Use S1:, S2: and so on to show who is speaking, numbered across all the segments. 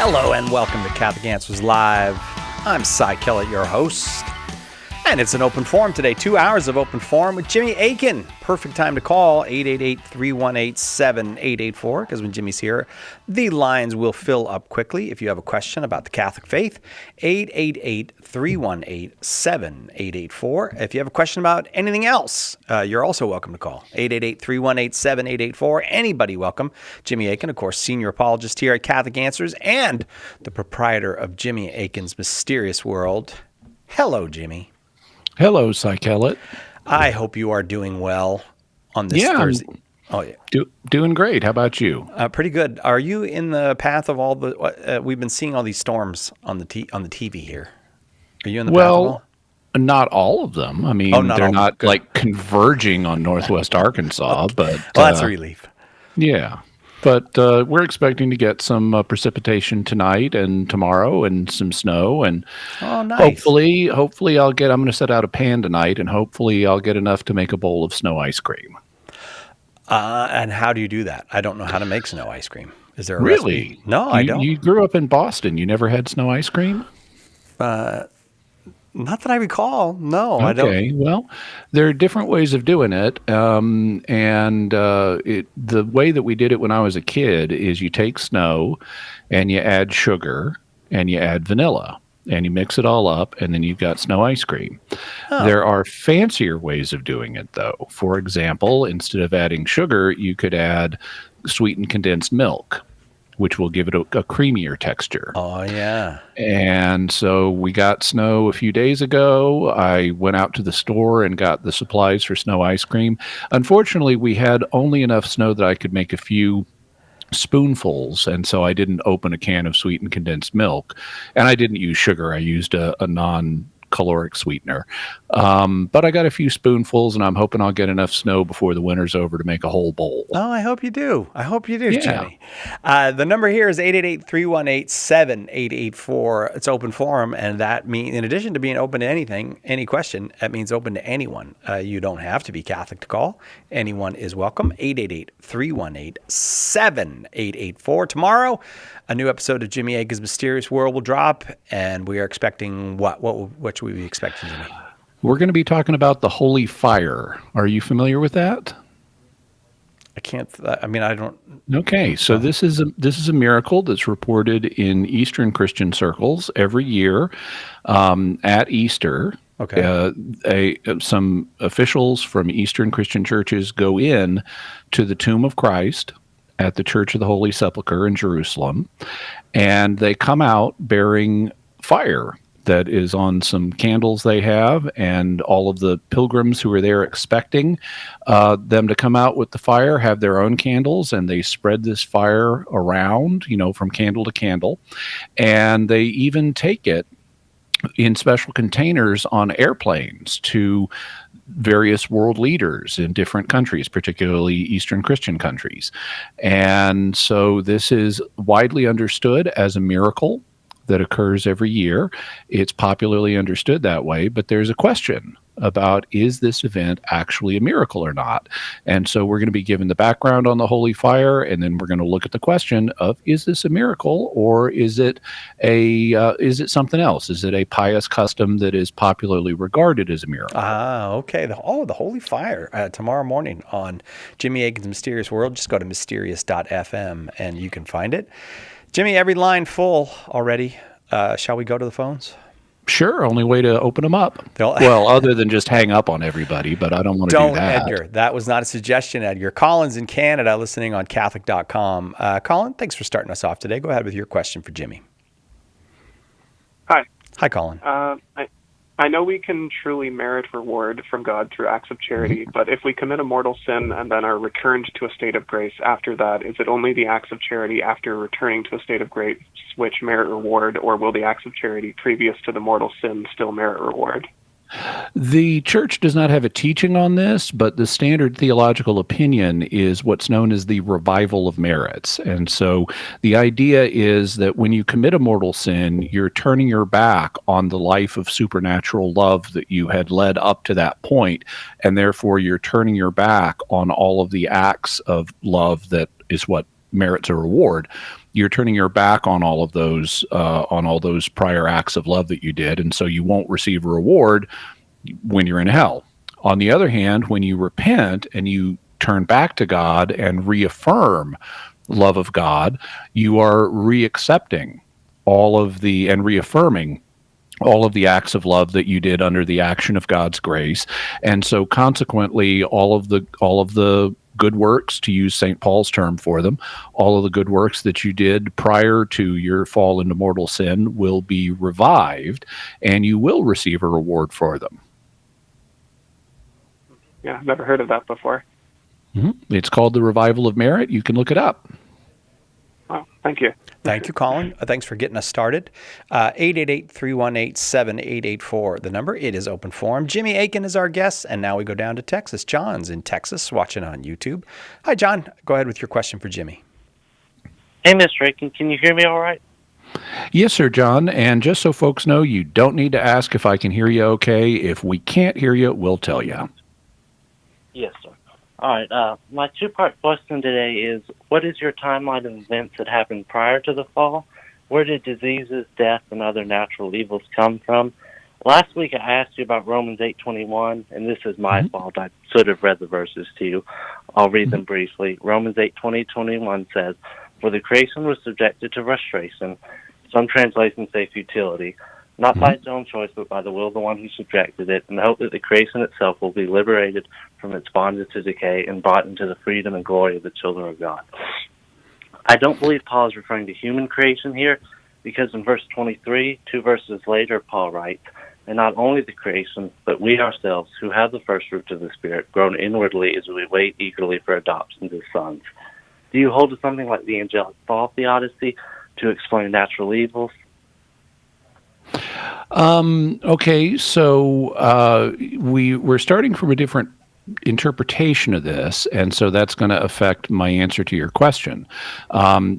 S1: Hello and welcome to Catholic Answers Live. I'm Cy Kellett, your host. And it's an open forum today. 2 hours of open forum with Jimmy Akin. Perfect time to call 888-318-7884 because when Jimmy's here, the lines will fill up quickly. If you have a question about the Catholic faith, 888-318-7884. If you have a question about anything else, you're also welcome to call 888-318-7884. Anybody welcome. Jimmy Akin, of course, senior apologist here at Catholic Answers and the proprietor of Jimmy Akin's Mysterious World. Hello, Jimmy.
S2: Hello, Cy Kellett.
S1: I hope you are doing well on this Thursday. Oh, yeah.
S2: Doing great. How about you?
S1: Pretty good. Are you in the path of all the? We've been seeing all these storms on the TV here. Are you in the path of all?
S2: Not all of them. I mean, they're not like converging on Northwest Arkansas, but
S1: that's a relief.
S2: Yeah. But we're expecting to get some precipitation tonight and tomorrow and some snow. And
S1: nice.
S2: hopefully I'm going to set out a pan tonight and hopefully I'll get enough to make a bowl of snow ice cream.
S1: And how do you do that? I don't know how to make snow ice cream. Is there a
S2: Really?
S1: recipe? No, I don't.
S2: You grew up in Boston. You never had snow ice cream?
S1: Not that I recall. No, I don't.
S2: Okay, well, there are different ways of doing it. The way that we did it when I was a kid is you take snow and you add sugar and you add vanilla and you mix it all up and then you've got snow ice cream.
S1: Oh.
S2: There are fancier ways of doing it, though. For example, instead of adding sugar, you could add sweetened condensed milk, which will give it a creamier texture.
S1: Oh, yeah.
S2: And so we got snow a few days ago. I went out to the store and got the supplies for snow ice cream. Unfortunately, we had only enough snow that I could make a few spoonfuls, and so I didn't open a can of sweetened condensed milk. And I didn't use sugar. I used a non-caloric sweetener. But I got a few spoonfuls, and I'm hoping I'll get enough snow before the winter's over to make a whole bowl.
S1: Oh, I hope you do.
S2: Yeah.
S1: Jimmy. The number here is 888-318-7884. It's open forum, and that means, in addition to being open to anything, any question, that means open to anyone. You don't have to be Catholic to call. Anyone is welcome. 888-318-7884. Tomorrow, a new episode of Jimmy Akin's Mysterious World will drop, and we are expecting what? What should we be expecting, Jimmy?
S2: We're going to be talking about the Holy Fire. Are you familiar with that?
S1: I don't.
S2: Okay, so this is a miracle that's reported in Eastern Christian circles every year at Easter.
S1: Okay.
S2: Some officials from Eastern Christian churches go in to the tomb of Christ at the Church of the Holy Sepulchre in Jerusalem, and they come out bearing fire that is on some candles they have, and all of the pilgrims who are there expecting them to come out with the fire have their own candles, and they spread this fire around, from candle to candle, and they even take it in special containers on airplanes to various world leaders in different countries, particularly Eastern Christian countries. And so this is widely understood as a miracle that occurs every year. It's popularly understood that way, but there's a question about, is this event actually a miracle or not? And so we're going to be given the background on the Holy Fire, and then we're going to look at the question of, is this a miracle, or is it something else? Is it a pious custom that is popularly regarded as a miracle?
S1: Okay. The Holy Fire tomorrow morning on Jimmy Akin's Mysterious World. Just go to mysterious.fm and you can find it. Jimmy, every line full already. Shall we go to the phones?
S2: Sure. Only way to open them up. Well, other than just hang up on everybody, but I don't want to do that.
S1: Edgar. That was not a suggestion, Edgar. Colin's in Canada listening on Catholic.com. Colin, thanks for starting us off today. Go ahead with your question for Jimmy.
S3: Hi.
S1: Hi, Colin.
S3: I know we can truly merit reward from God through acts of charity, but if we commit a mortal sin and then are returned to a state of grace after that, is it only the acts of charity after returning to a state of grace which merit reward, or will the acts of charity previous to the mortal sin still merit reward?
S2: The church does not have a teaching on this, but the standard theological opinion is what's known as the revival of merits. And so the idea is that when you commit a mortal sin, you're turning your back on the life of supernatural love that you had led up to that point, and therefore you're turning your back on all of the acts of love that is what merits a reward. You're turning your back on all those prior acts of love that you did, and so you won't receive a reward when you're in hell. On the other hand, when you repent and you turn back to God and reaffirm love of God, you are reaccepting and reaffirming all of the acts of love that you did under the action of God's grace. And so consequently, all of the good works, to use St. Paul's term for them, all of the good works that you did prior to your fall into mortal sin will be revived, and you will receive a reward for them.
S3: Yeah, I've never heard of that before.
S2: Mm-hmm. It's called the revival of merit. You can look it up.
S3: Wow, thank you.
S1: Thank you, Colin. Thanks for getting us started. 888-318-7884, the number. It is open forum. Jimmy Akin is our guest, and now we go down to Texas. John's in Texas, watching on YouTube. Hi, John. Go ahead with your question for Jimmy.
S4: Hey, Mr. Akin, can you hear me all right?
S2: Yes, sir, John. And just so folks know, you don't need to ask if I can hear you okay. If we can't hear you, we'll tell you.
S4: Yes, sir. All right. My two-part question today is, what is your timeline of events that happened prior to the fall? Where did diseases, death, and other natural evils come from? Last week I asked you about Romans 8:21, and this is my fault. I should have read the verses to you. I'll read them briefly. Romans 8:20-21 says, "For the creation was subjected to frustration." Some translations say futility. Not by its own choice, but by the will of the one who subjected it, in the hope that the creation itself will be liberated from its bondage to decay and brought into the freedom and glory of the children of God. I don't believe Paul is referring to human creation here, because in verse 23, 2 verses later, Paul writes, "And not only the creation, but we ourselves, who have the first fruits of the Spirit, groan inwardly as we wait eagerly for adoption as sons." Do you hold to something like the angelic fall theodicy to explain natural evils?
S2: Okay, so we're starting from a different interpretation of this, and so that's going to affect my answer to your question.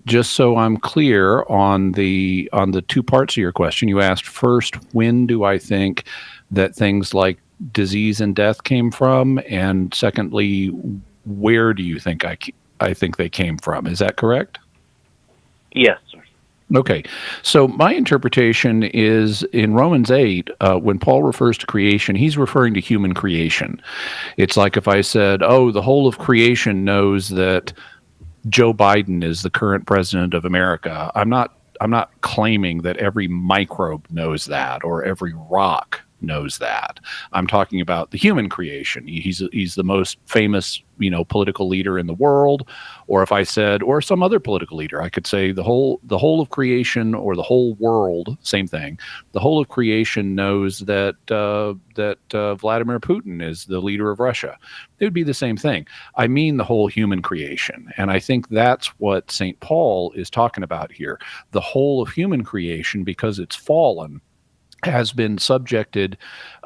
S2: Just so I'm clear on the two parts of your question, you asked first, when do I think that things like disease and death came from, and secondly, where do you think I think they came from? Is that correct?
S4: Yes, sir.
S2: Okay, so my interpretation is in Romans 8, when Paul refers to creation, he's referring to human creation. It's like if I said, oh, the whole of creation knows that Joe Biden is the current president of America. I'm not claiming that every microbe knows that or every rock knows that. I'm talking about the human creation. He's the most famous, political leader in the world. Or if I said, or some other political leader, I could say the whole of creation or the whole world, same thing. The whole of creation knows that Vladimir Putin is the leader of Russia. It would be the same thing. I mean the whole human creation, and I think that's what St. Paul is talking about here. The whole of human creation, because it's fallen, has been subjected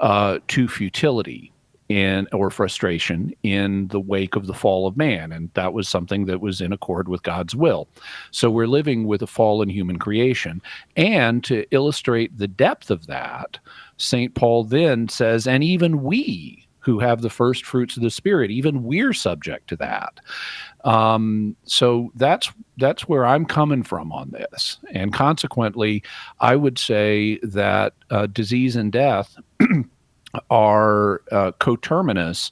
S2: to futility or frustration in the wake of the fall of man, and that was something that was in accord with God's will. So we're living with a fallen human creation, and to illustrate the depth of that, St. Paul then says, and even we who have the first fruits of the Spirit, even we're subject to that. So that's where I'm coming from on this. And consequently, I would say that disease and death are coterminous,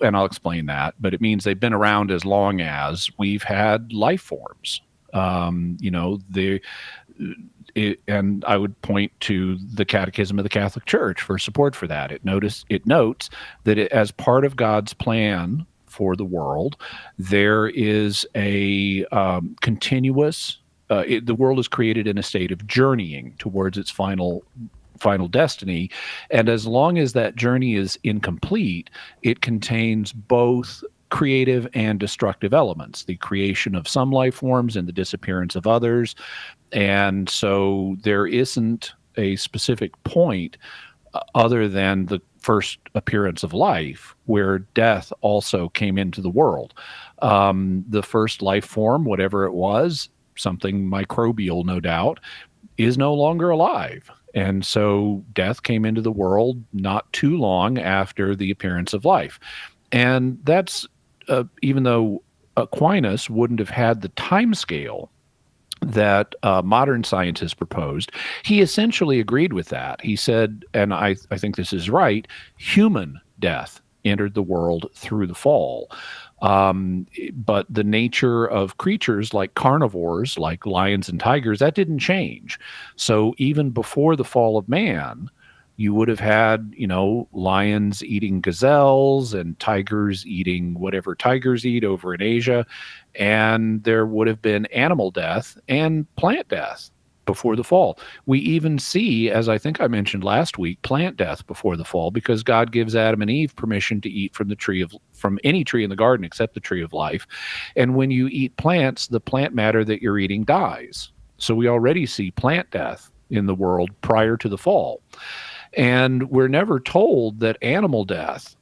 S2: and I'll explain that, but it means they've been around as long as we've had life forms. And I would point to the Catechism of the Catholic Church for support for that. It notes that as part of God's plan for the world, there is a continuous. The world is created in a state of journeying towards its final destiny, and as long as that journey is incomplete, it contains both creative and destructive elements, the creation of some life forms and the disappearance of others. And so there isn't a specific point other than the first appearance of life where death also came into the world. The first life form, whatever it was, something microbial, no doubt, is no longer alive. And so death came into the world not too long after the appearance of life. And that's, even though Aquinas wouldn't have had the time scale that modern scientists proposed. He essentially agreed with that. He said, and I think this is right, human death entered the world through the fall. But the nature of creatures like carnivores, like lions and tigers, that didn't change. So even before the fall of man, you would have had, lions eating gazelles and tigers eating whatever tigers eat over in Asia. And there would have been animal death and plant death before the fall. We even see, as I think I mentioned last week, plant death before the fall, because God gives Adam and Eve permission to eat from any tree in the garden except the tree of life. And when you eat plants, the plant matter that you're eating dies. So we already see plant death in the world prior to the fall. And we're never told that animal death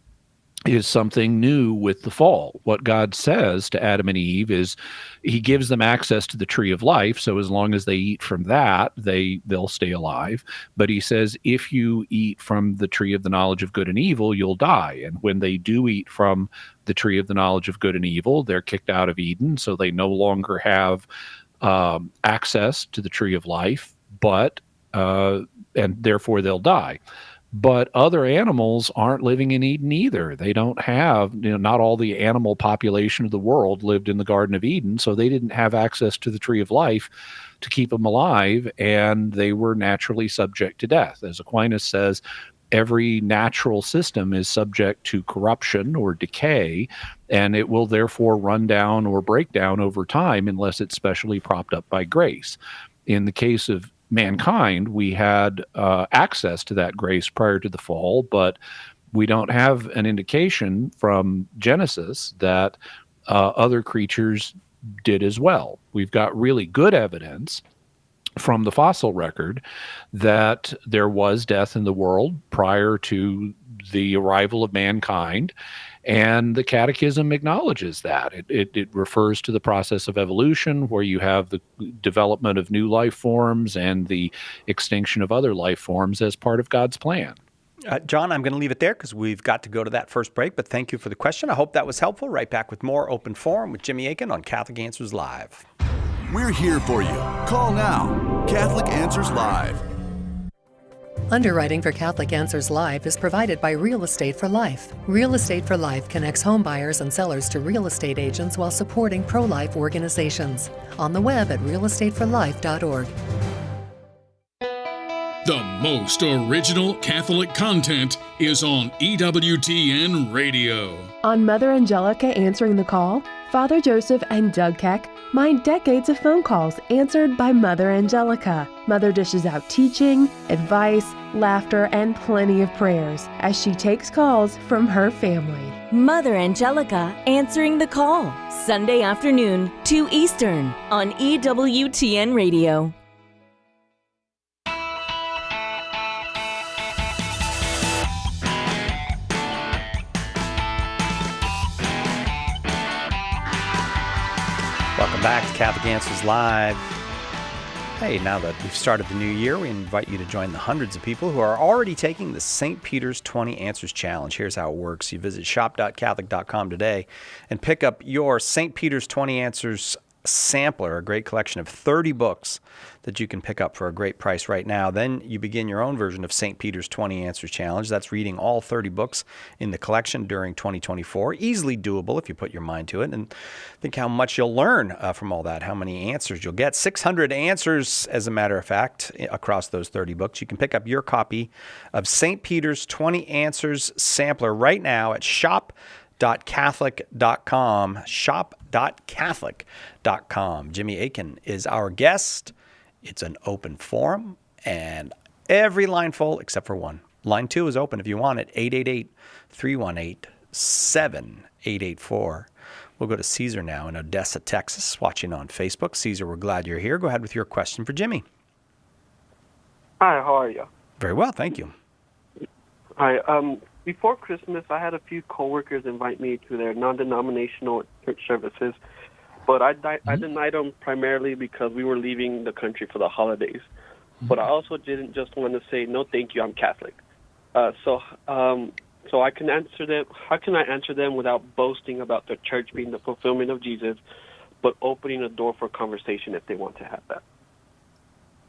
S2: is something new with the fall. What God says to Adam and Eve is he gives them access to the tree of life. So as long as they eat from that, they'll stay alive. But he says, if you eat from the tree of the knowledge of good and evil, you'll die. And when they do eat from the tree of the knowledge of good and evil, they're kicked out of Eden. So they no longer have access to the tree of life, and therefore they'll die. But other animals aren't living in Eden either. They don't have, not all the animal population of the world lived in the Garden of Eden, so they didn't have access to the tree of life to keep them alive, and they were naturally subject to death. As Aquinas says, every natural system is subject to corruption or decay, and it will therefore run down or break down over time unless it's specially propped up by grace. In the case of mankind, we had access to that grace prior to the fall, but we don't have an indication from Genesis that other creatures did as well. We've got really good evidence from the fossil record that there was death in the world prior to the arrival of mankind, and the Catechism acknowledges that. It refers to the process of evolution, where you have the development of new life forms and the extinction of other life forms as part of God's plan.
S1: John, I'm going to leave it there because we've got to go to that first break, but thank you for the question. I hope that was helpful. Right back with more Open Forum with Jimmy Akin on Catholic Answers Live.
S5: We're here for you. Call now. Catholic Answers Live.
S6: Underwriting for Catholic Answers Live is provided by Real Estate for Life. Real Estate for Life connects home buyers and sellers to real estate agents while supporting pro-life organizations. On the web at realestateforlife.org.
S7: The most original Catholic content is on EWTN Radio.
S8: On Mother Angelica Answering the Call, Father Joseph and Doug Keck mine decades of phone calls answered by Mother Angelica. Mother dishes out teaching, advice, laughter, and plenty of prayers as she takes calls from her family.
S9: Mother Angelica Answering the Call, Sunday afternoon, 2 Eastern, on EWTN Radio.
S1: Welcome back to Catholic Answers Live. Hey, now that we've started the new year, we invite you to join the hundreds of people who are already taking the St. Peter's 20 Answers Challenge. Here's how it works. You visit shop.catholic.com today and pick up your St. Peter's 20 Answers sampler, a great collection of 30 books that you can pick up for a great price right now. Then you begin your own version of St. Peter's 20 Answers Challenge. That's reading all 30 books in the collection during 2024. Easily doable if you put your mind to it. And think how much you'll learn from all that, how many answers you'll get. 600 answers, as a matter of fact, across those 30 books. You can pick up your copy of St. Peter's 20 Answers sampler right now at shop.catholic.com. Shop.catholic.com. Jimmy Akin is our guest. It's an open forum, and every line full except for one. Line 2 is open if you want it. 888-318-7884. We'll go to Caesar now in Odessa, Texas, watching on Facebook. Caesar, we're glad you're here. Go ahead with your question for Jimmy.
S10: Hi, how are you?
S1: Very well, thank you.
S10: Hi. Before Christmas, I had a few coworkers invite me to their non-denominational church services, but I denied them primarily because we were leaving the country for the holidays. But I also didn't just want to say, no, thank you, I'm Catholic. So So I can answer them. How can I answer them without boasting about the church being the fulfillment of Jesus, but opening a door for conversation if they want to have that?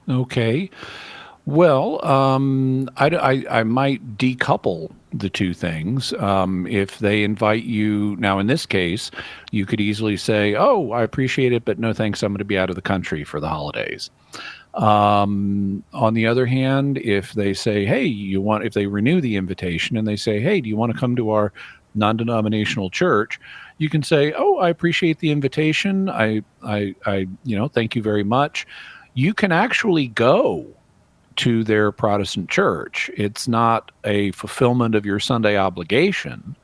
S2: Okay. Well, I might decouple the two things. If they invite you, now in this case, you could easily say, "Oh, I appreciate it, but no thanks. I'm going to be out of the country for the holidays." On the other hand, if they say, "Hey, if they renew the invitation and they say, "Hey, do you want to come to our non-denominational church?" You can say, "Oh, I appreciate the invitation. Thank you very much." You can actually go to their Protestant church. It's not a fulfillment of your Sunday obligation.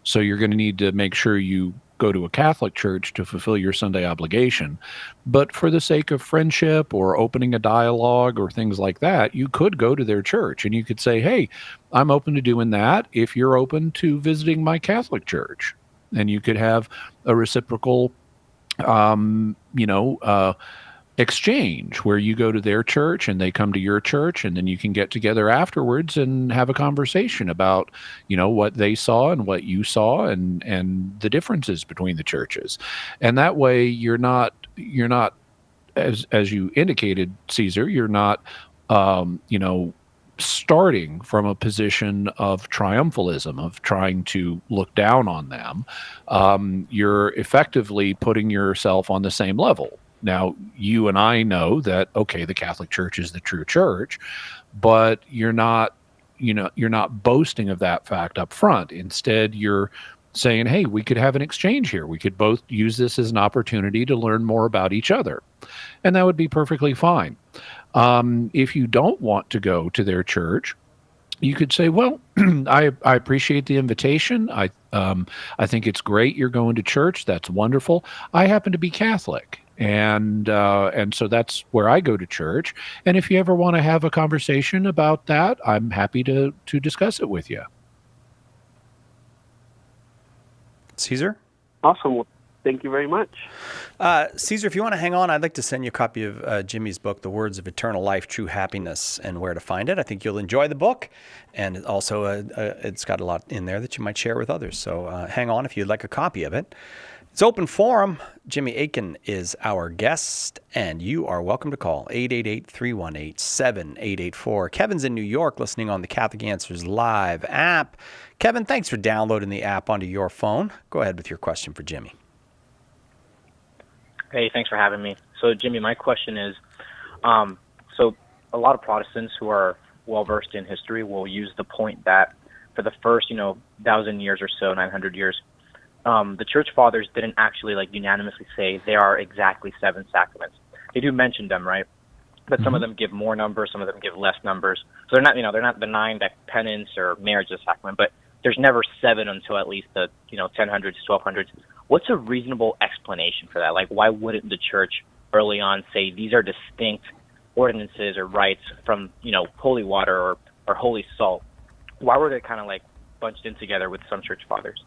S2: So you're going to need to make sure you go to a Catholic church to fulfill your Sunday obligation. But for the sake of friendship or opening a dialogue or things like that, you could go to their church and you could say, "Hey, I'm open to doing that if you're open to visiting my Catholic church." And you could have a reciprocal, exchange where you go to their church and they come to your church, and then you can get together afterwards and have a conversation about what they saw and what you saw and the differences between the churches. And that way you're not as you indicated, Caesar, you're not starting from a position of triumphalism, of trying to look down on them. You're effectively putting yourself on the same level. Now, you and I know that, okay, the Catholic Church is the true church, but you're not boasting of that fact up front. Instead, you're saying, "Hey, we could have an exchange here. We could both use this as an opportunity to learn more about each other." And that would be perfectly fine. If you don't want to go to their church, you could say, "Well, I appreciate the invitation. I think it's great you're going to church. That's wonderful. I happen to be Catholic. And so that's where I go to church. And if you ever want to have a conversation about that, I'm happy to discuss it with you."
S1: Caesar?
S10: Awesome. Well, thank you very much.
S1: Caesar, if you want to hang on, I'd like to send you a copy of Jimmy's book, The Words of Eternal Life, True Happiness, and Where to Find It. I think you'll enjoy the book. And also, it's got a lot in there that you might share with others. So hang on if you'd like a copy of it. It's open forum. Jimmy Akin is our guest, and you are welcome to call 888-318-7884. Kevin's in New York listening on the Catholic Answers Live app. Kevin, thanks for downloading the app onto your phone. Go ahead with your question for Jimmy.
S11: Hey, thanks for having me. So, Jimmy, my question is, so a lot of Protestants who are well-versed in history will use the point that for the first, 1,000 years or so, 900 years, the church fathers didn't actually unanimously say there are exactly 7 sacraments. They do mention them, right? But some of them give more numbers, some of them give less numbers. So they're not denying that penance or marriage is a sacrament, but there's never 7 until at least the 1000s, 1200s. What's a reasonable explanation for that? Why wouldn't the church early on say these are distinct ordinances or rites from holy water or holy salt? Why were they kind of bunched in together with some church fathers?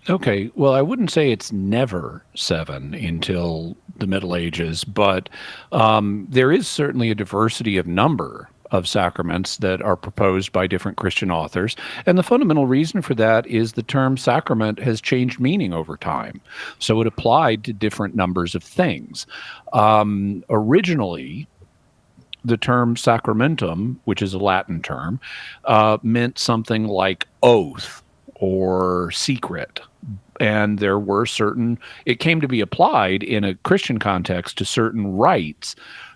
S2: Okay, well, I wouldn't say it's never 7 until the Middle Ages, but there is certainly a diversity of number of sacraments that are proposed by different Christian authors. And the fundamental reason for that is the term sacrament has changed meaning over time. So it applied to different numbers of things. Originally, the term sacramentum, which is a Latin term, meant something like oath or secret. And there were it came to be applied in a Christian context to certain rites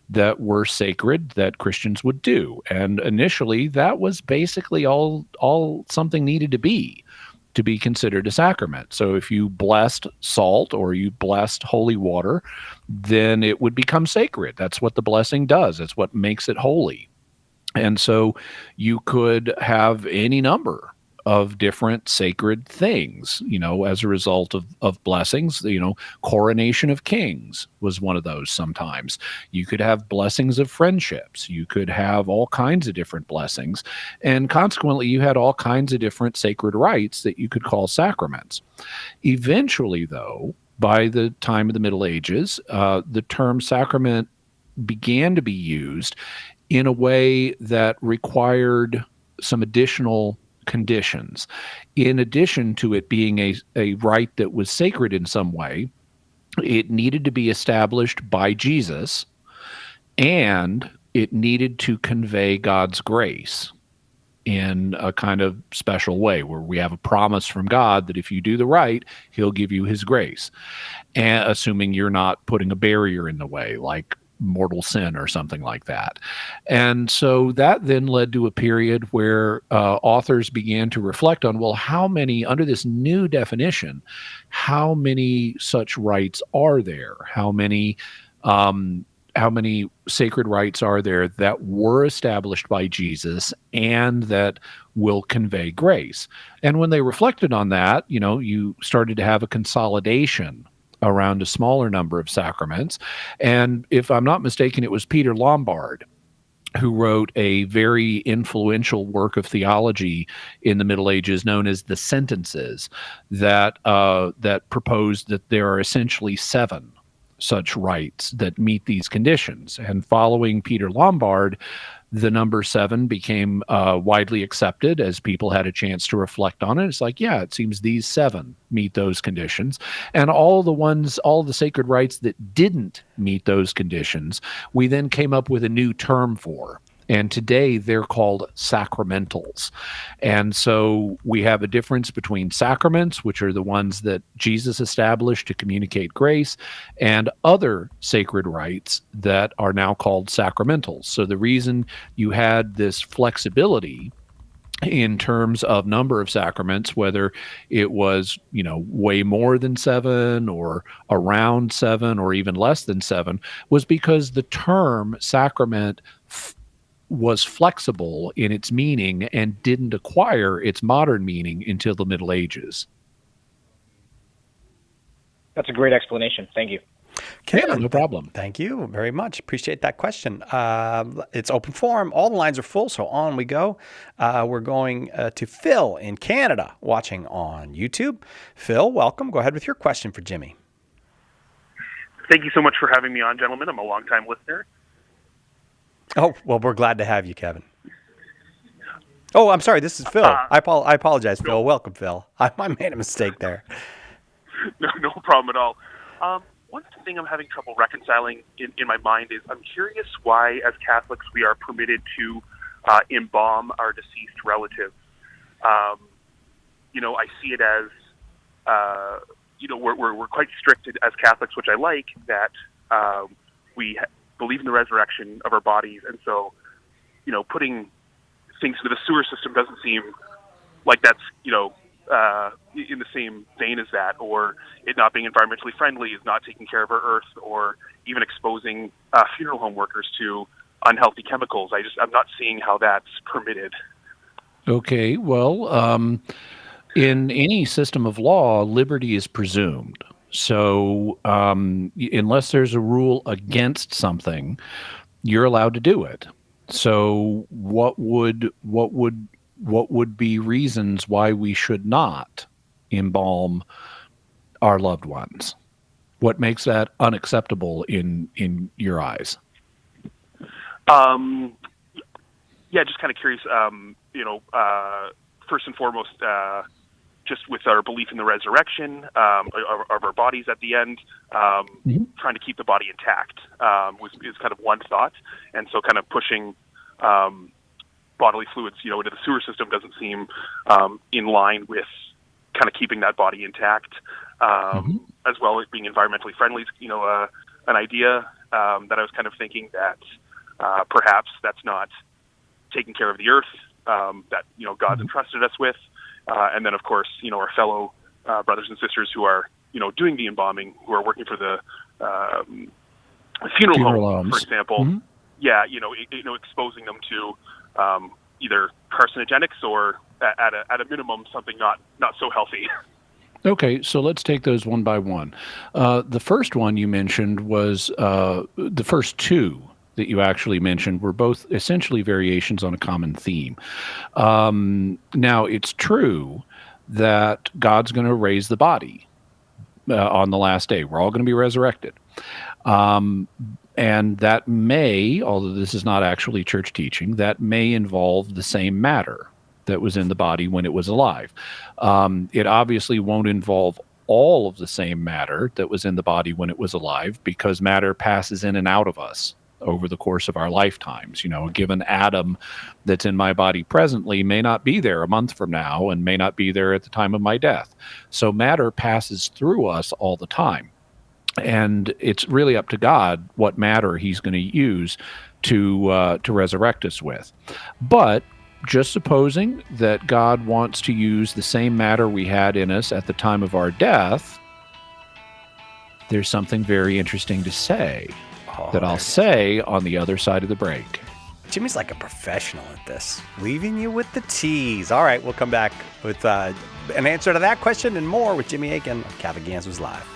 S2: that were sacred that Christians would do. And initially, that was basically all something needed to be considered a sacrament. So if you blessed salt or you blessed holy water, then it would become sacred. That's what the blessing does. It's what makes it holy. And so you could have any number of different sacred things, as a result of blessings. Coronation of kings was one of those sometimes. You could have blessings of friendships. You could have all kinds of different blessings. And consequently, you had all kinds of different sacred rites that you could call sacraments. Eventually, though, by the time of the Middle Ages, the term sacrament began to be used in a way that required some additional conditions. In addition to it being a rite that was sacred in some way, it needed to be established by Jesus, and it needed to convey God's grace in a kind of special way, where we have a promise from God that if you do the right, he'll give you his grace, and assuming you're not putting a barrier in the way, like mortal sin or something like that. And so that then led to a period where authors began to reflect on, well, how many, under this new definition, how many such rites are there? How many sacred rites are there that were established by Jesus and that will convey grace? And when they reflected on that, you started to have a consolidation around a smaller number of sacraments. And if I'm not mistaken, it was Peter Lombard who wrote a very influential work of theology in the Middle Ages known as the Sentences, that proposed that there are essentially 7 such rites that meet these conditions. And following Peter Lombard, the number 7 became widely accepted as people had a chance to reflect on it. It's like, yeah, it seems these 7 meet those conditions. And all the sacred rites that didn't meet those conditions, we then came up with a new term for. And today they're called sacramentals. And so we have a difference between sacraments, which are the ones that Jesus established to communicate grace, and other sacred rites that are now called sacramentals. So the reason you had this flexibility in terms of number of sacraments, whether it was, way more than 7 or around 7 or even less than 7, was because the term sacrament was flexible in its meaning and didn't acquire its modern meaning until the Middle Ages.
S11: That's a great explanation. Thank you.
S1: Kevin,
S2: no problem.
S1: Thank you very much. Appreciate that question. It's open forum. All the lines are full, so on we go. We're going to Phil in Canada, watching on YouTube. Phil, welcome. Go ahead with your question for Jimmy.
S12: Thank you so much for having me on, gentlemen. I'm a longtime listener.
S1: Oh, well, we're glad to have you, Kevin. Oh, I'm sorry. This is Phil. I apologize,
S12: no.
S1: Phil. Welcome, Phil. I made a mistake there.
S12: No problem at all. One thing I'm having trouble reconciling in my mind is I'm curious why, as Catholics, we are permitted to embalm our deceased relatives. I see it as, we're quite strict as Catholics, which I like, that we believe in the resurrection of our bodies, and so, putting things into the sewer system doesn't seem like that's, in the same vein as that, or it not being environmentally friendly is not taking care of our earth, or even exposing funeral home workers to unhealthy chemicals. I'm not seeing how that's permitted.
S2: Okay, well, in any system of law, liberty is presumed. So unless there's a rule against something, you're allowed to do it. So what would be reasons why we should not embalm our loved ones? What makes that unacceptable in your eyes?
S12: Just kind of curious. First and foremost, just with our belief in the resurrection of our bodies at the end, trying to keep the body intact is kind of one thought. And so kind of pushing bodily fluids, into the sewer system doesn't seem in line with kind of keeping that body intact, as well as being environmentally friendly. An idea that I was kind of thinking that perhaps that's not taking care of the earth that God's entrusted us with. And then, of course, our fellow brothers and sisters who are, doing the embalming, who are working for the funeral home, for example. Yeah, exposing them to either carcinogenics or, at a minimum, something not so healthy.
S2: Okay, so let's take those one by one. The first one you mentioned was the first two that you actually mentioned were both essentially variations on a common theme. Now, it's true that God's going to raise the body on the last day. We're all going to be resurrected. And that may, although this is not actually church teaching, that may involve the same matter. that was in the body when it was alive. It obviously won't involve all of the same matter that was in the body when it was alive, because matter passes in and out of us over the course of our lifetimes. A given atom that's in my body presently may not be there a month from now and may not be there at the time of my death. So matter passes through us all the time. And it's really up to God what matter he's going to use to resurrect us with. But just supposing that God wants to use the same matter we had in us at the time of our death, there's something very interesting to say that I'll say on the other side of the break.
S1: Jimmy's like a professional at this, leaving you with the tease. All right, we'll come back with an answer to that question and more with Jimmy Akin on Catholic Answers Live.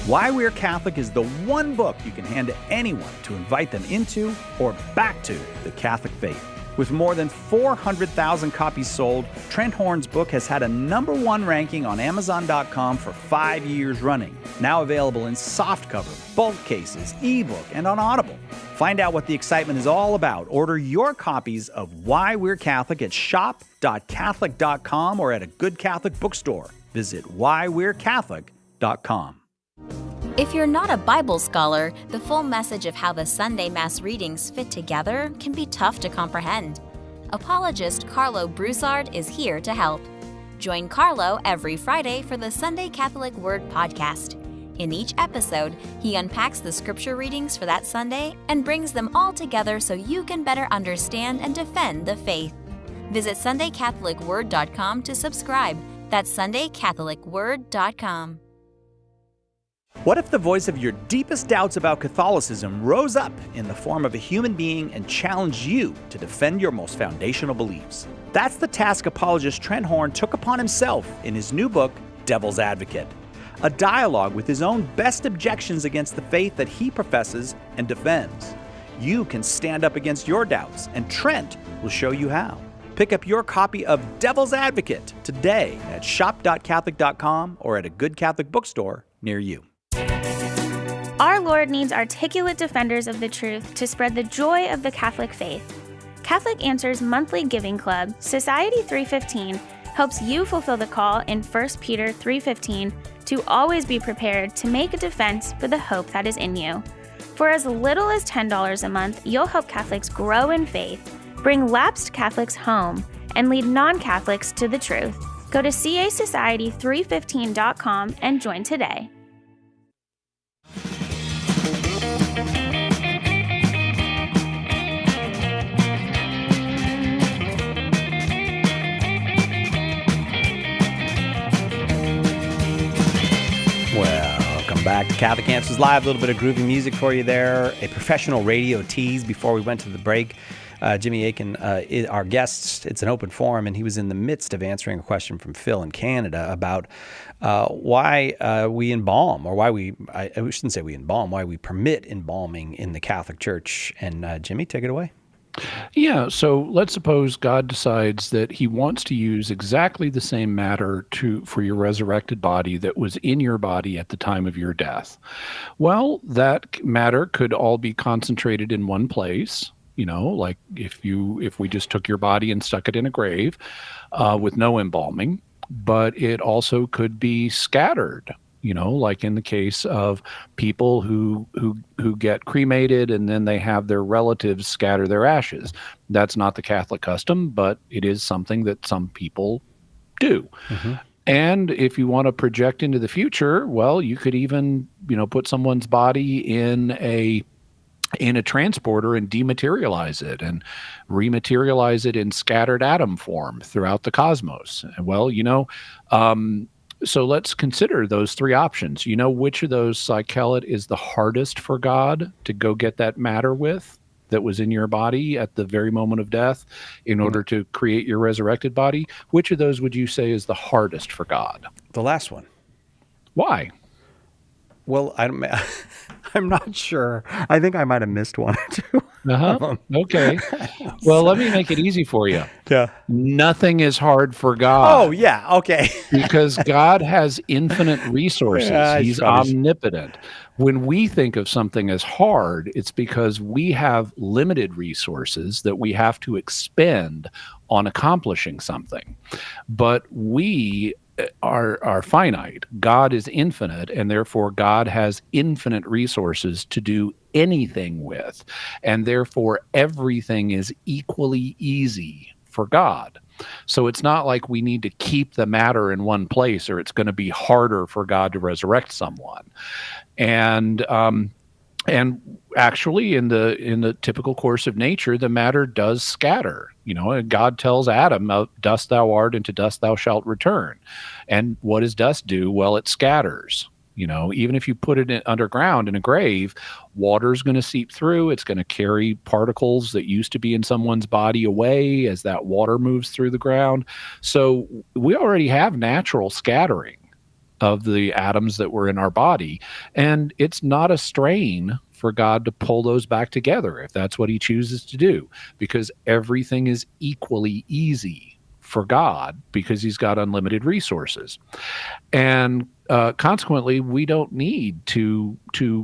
S1: Why We're Catholic is the one book you can hand to anyone to invite them into or back to the Catholic faith. With more than 400,000 copies sold, Trent Horn's book has had a #1 ranking on Amazon.com for 5 years running. Now available in softcover, bulk cases, ebook, and on Audible. Find out what the excitement is all about. Order your copies of Why We're Catholic at shop.catholic.com or at a good Catholic bookstore. Visit whywe'recatholic.com.
S13: If you're not a Bible scholar, the full message of how the Sunday Mass readings fit together can be tough to comprehend. Apologist Carlo Broussard is here to help. Join Carlo every Friday for the Sunday Catholic Word podcast. In each episode, he unpacks the scripture readings for that Sunday and brings them all together so you can better understand and defend the faith. Visit SundayCatholicWord.com to subscribe. That's SundayCatholicWord.com.
S1: What if the voice of your deepest doubts about Catholicism rose up in the form of a human being and challenged you to defend your most foundational beliefs? That's the task apologist Trent Horn took upon himself in his new book, Devil's Advocate, a dialogue with his own best objections against the faith that he professes and defends. You can stand up against your doubts, and Trent will show you how. Pick up your copy of Devil's Advocate today at shop.catholic.com or at a good Catholic bookstore near you.
S14: Our Lord needs articulate defenders of the truth to spread the joy of the Catholic faith. Catholic Answers Monthly Giving Club, Society 315, helps you fulfill the call in 1 Peter 3:15 to always be prepared to make a defense for the hope that is in you. For as little as $10 a month, you'll help Catholics grow in faith, bring lapsed Catholics home, and lead non-Catholics to the truth. Go to casociety315.com and join today.
S1: Welcome back to Catholic Answers Live. A little bit of groovy music for you there. A professional radio tease before we went to the break. Jimmy Akin, our guest, it's an open forum, and he was in the midst of answering a question from Phil in Canada about why we embalm, or why I shouldn't say we embalm, why we permit embalming in the Catholic Church. And Jimmy, take it away.
S2: Yeah, so let's suppose God decides that he wants to use exactly the same matter for your resurrected body that was in your body at the time of your death. Well, that matter could all be concentrated in one place. Like if we just took your body and stuck it in a grave with no embalming, but it also could be scattered. Like in the case of people who get cremated and then they have their relatives scatter their ashes. That's not the Catholic custom, but it is something that some people do. Mm-hmm. And if you want to project into the future, well, you could even, put someone's body in a transporter and dematerialize it and rematerialize it in scattered atom form throughout the cosmos. Well, so let's consider those three options. Which of those, Cykellet, is the hardest for God to go get that matter with that was in your body at the very moment of death in order to create your resurrected body? Which of those would you say is the hardest for God?
S1: The last one.
S2: Why?
S1: Well, I'm not sure. I think I might have missed one or two.
S2: Okay. Well, let me make it easy for you.
S1: Yeah.
S2: Nothing is hard for God.
S1: Oh, yeah. Okay.
S2: Because God has infinite resources.
S1: Yeah,
S2: He's omnipotent. When we think of something as hard, it's because we have limited resources that we have to expend on accomplishing something. But we are finite. God is infinite, and therefore God has infinite resources to do anything with. And therefore everything is equally easy for God. So it's not like we need to keep the matter in one place, or it's going to be harder for God to resurrect someone. And actually, in the typical course of nature, the matter does scatter. And God tells Adam, "Dust thou art, and to dust thou shalt return." And what does dust do? Well, it scatters. Even if you put it underground in a grave, water's going to seep through. It's going to carry particles that used to be in someone's body away as that water moves through the ground. So we already have natural scattering of the atoms that were in our body. And it's not a strain for God to pull those back together if that's what he chooses to do, because everything is equally easy for God because he's got unlimited resources. And consequently, we don't need to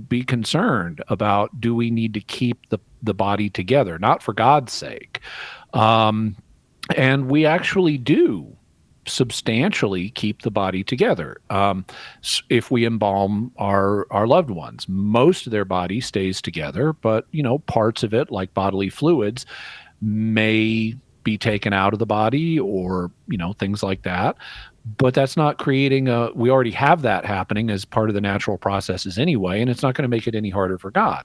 S2: be concerned about, do we need to keep the body together? Not for God's sake. And we actually do substantially keep the body together. If we embalm our loved ones, most of their body stays together, but parts of it, like bodily fluids, may be taken out of the body, or things like that. But that's not creating we already have that happening as part of the natural processes anyway, and it's not going to make it any harder for God.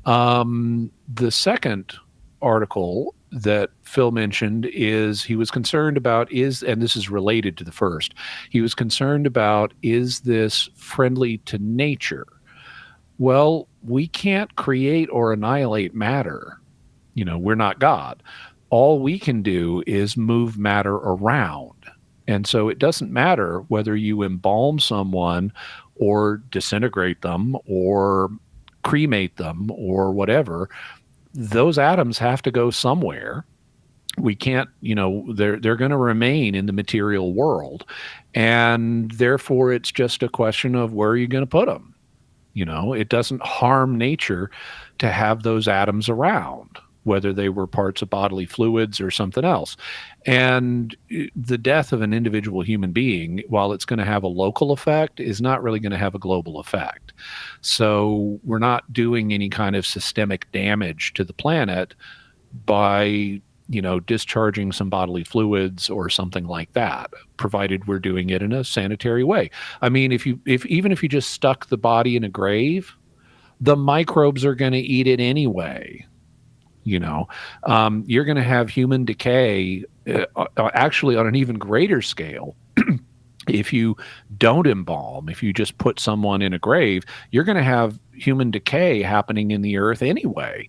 S2: The second article that Phil mentioned is he was concerned about and this is related to the first, he was concerned about, is this friendly to nature? Well, we can't create or annihilate matter. We're not God. All we can do is move matter around. And so it doesn't matter whether you embalm someone or disintegrate them or cremate them or whatever. Those atoms have to go somewhere. We can't, they're going to remain in the material world. And therefore, it's just a question of where are you going to put them? It doesn't harm nature to have those atoms around, whether they were parts of bodily fluids or something else. And the death of an individual human being, while it's going to have a local effect, is not really going to have a global effect. So we're not doing any kind of systemic damage to the planet by, discharging some bodily fluids or something like that, provided we're doing it in a sanitary way. I mean, even if you just stuck the body in a grave, the microbes are going to eat it anyway. You're going to have human decay, actually on an even greater scale. If you don't embalm, if you just put someone in a grave, you're going to have human decay happening in the earth anyway.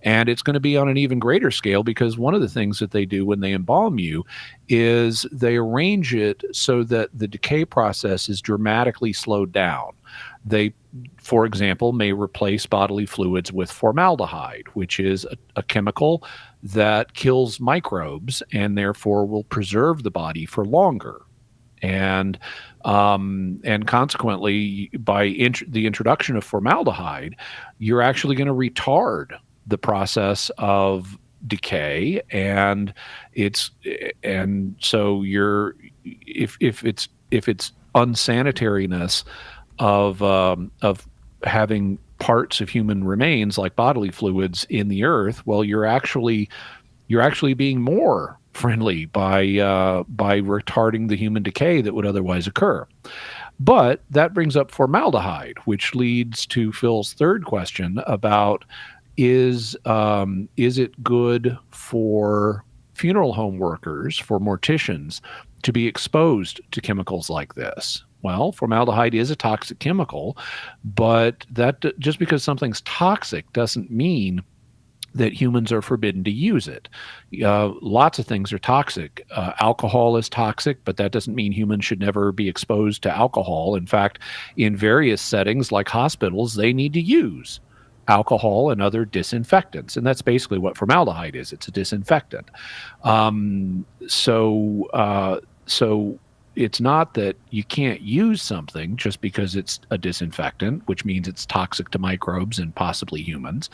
S2: And it's going to be on an even greater scale, because one of the things that they do when they embalm you is they arrange it so that the decay process is dramatically slowed down. They, for example, may replace bodily fluids with formaldehyde, which is a chemical that kills microbes and therefore will preserve the body for longer. And consequently, by the introduction of formaldehyde, you're actually going to retard the process of decay, and so if it's unsanitariness of having parts of human remains like bodily fluids in the earth, well, you're actually being more friendly by retarding the human decay that would otherwise occur. But that brings up formaldehyde, which leads to Phil's third question about is it good for funeral home workers, for morticians, to be exposed to chemicals like this? Well, formaldehyde is a toxic chemical, but that just because something's toxic doesn't mean that humans are forbidden to use it. Lots of things are toxic. Alcohol is toxic, but that doesn't mean humans should never be exposed to alcohol. In fact, in various settings like hospitals, they need to use alcohol and other disinfectants. And that's basically what formaldehyde is. It's a disinfectant. So it's not that you can't use something just because it's a disinfectant, which means it's toxic to microbes and possibly humans.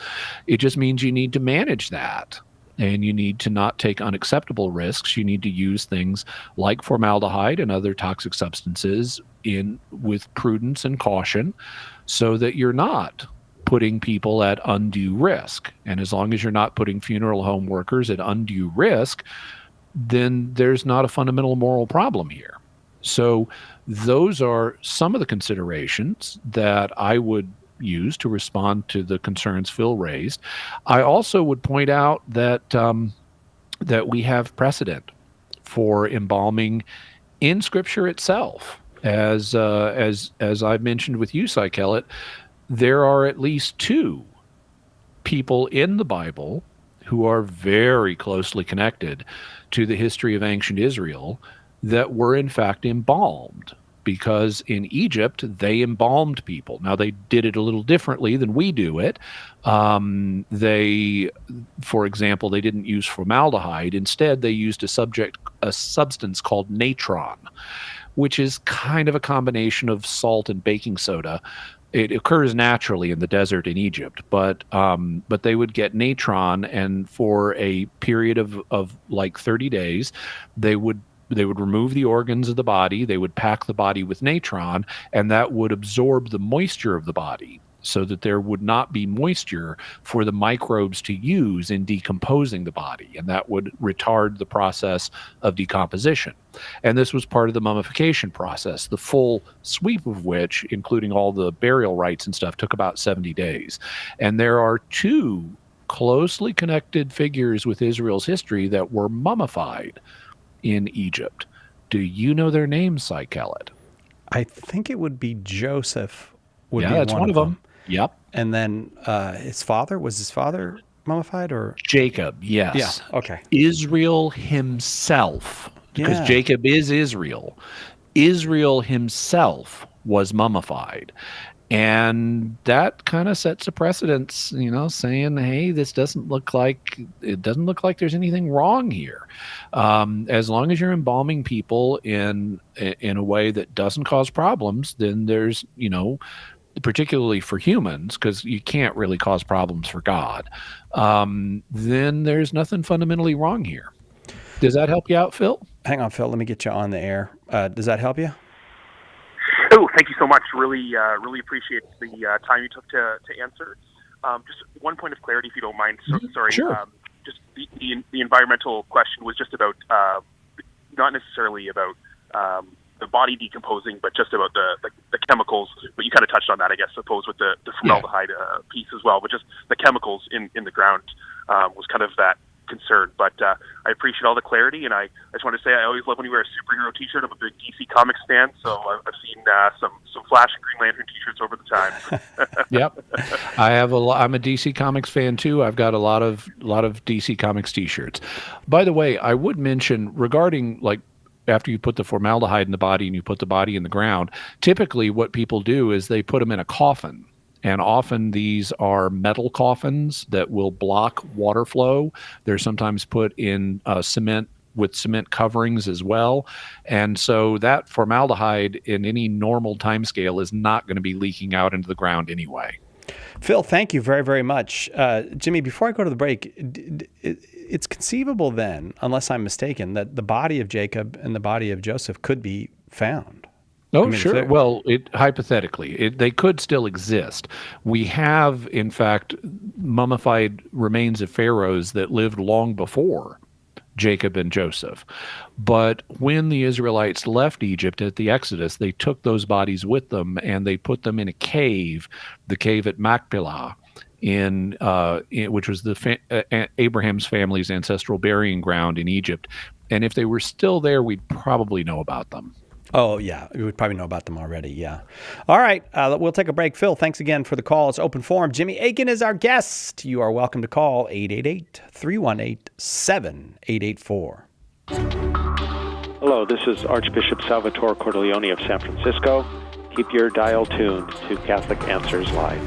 S2: It just means you need to manage that. And you need to not take unacceptable risks. You need to use things like formaldehyde and other toxic substances with prudence and caution so that you're not putting people at undue risk. And as long as you're not putting funeral home workers at undue risk, then there's not a fundamental moral problem here. So those are some of the considerations that I would use to respond to the concerns Phil raised. I also would point out that that we have precedent for embalming in Scripture itself. As I've mentioned with you, Cy Kellett, there are at least 2 people in the Bible who are very closely connected to the history of ancient Israel that were in fact embalmed, because in Egypt they embalmed people. Now they did it a little differently than we do it. For example, they didn't use formaldehyde. Instead, they used a substance called natron, which is kind of a combination of salt and baking soda. It occurs naturally in the desert in Egypt, but they would get natron, and for a period of like 30 days, they would remove the organs of the body. They would pack the body with natron, and that would absorb the moisture of the body so that there would not be moisture for the microbes to use in decomposing the body, and that would retard the process of decomposition. And this was part of the mummification process, the full sweep of which, including all the burial rites and stuff, took about 70 days. And there are 2 closely connected figures with Israel's history that were mummified in Egypt. Do you know their names, Cy Kellett?
S1: I think it would be Joseph.
S2: That's one of them. Yep.
S1: And then his father, was his father mummified, or?
S2: Jacob, yes.
S1: Yeah, okay.
S2: Israel himself, because Jacob is Israel. Israel himself was mummified. And that kind of sets a precedence, saying, hey, this doesn't look like there's anything wrong here. As long as you're embalming people in a way that doesn't cause problems, then there's, particularly for humans, because you can't really cause problems for God, then there's nothing fundamentally wrong here. Does that help you out, Phil?
S1: Hang on, Phil. Let me get you on the air. Does that help you?
S12: Oh, thank you so much. Really appreciate the time you took to answer. Just one point of clarity, if you don't mind. Sorry.
S2: Sure.
S12: Just the environmental question was just about not necessarily about the body decomposing, but just about the chemicals. But you kind of touched on that, I guess, suppose, with the formaldehyde piece as well. But just the chemicals in the ground was kind of that concern. But I appreciate all the clarity, and I just want to say I always love when you wear a superhero T-shirt. I'm a big DC Comics fan, so I've seen some Flash and Green Lantern T-shirts over the time.
S2: Yep, I'm a DC Comics fan too. I've got a lot of DC Comics T-shirts. By the way, I would mention regarding after you put the formaldehyde in the body and you put the body in the ground, typically what people do is they put them in a coffin. And often these are metal coffins that will block water flow. They're sometimes put in cement with cement coverings as well. And so that formaldehyde in any normal timescale is not going to be leaking out into the ground anyway.
S1: Phil, thank you very, very much. Jimmy, before I go to the break, it's conceivable then, unless I'm mistaken, that the body of Jacob and the body of Joseph could be found.
S2: Oh, sure. Well, hypothetically, they could still exist. We have, in fact, mummified remains of pharaohs that lived long before Jacob and Joseph. But when the Israelites left Egypt at the Exodus, they took those bodies with them and they put them in a cave, the cave at Machpelah, which was Abraham's family's ancestral burying ground in Egypt. And if they were still there, we'd probably know about them.
S1: Oh, yeah. You would probably know about them already. Yeah. All right. We'll take a break. Phil, thanks again for the call. It's open forum. Jimmy Akin is our guest. You are welcome to call 888-318-7884.
S15: Hello, this is Archbishop Salvatore Cordileone of San Francisco. Keep your dial tuned to Catholic Answers Live.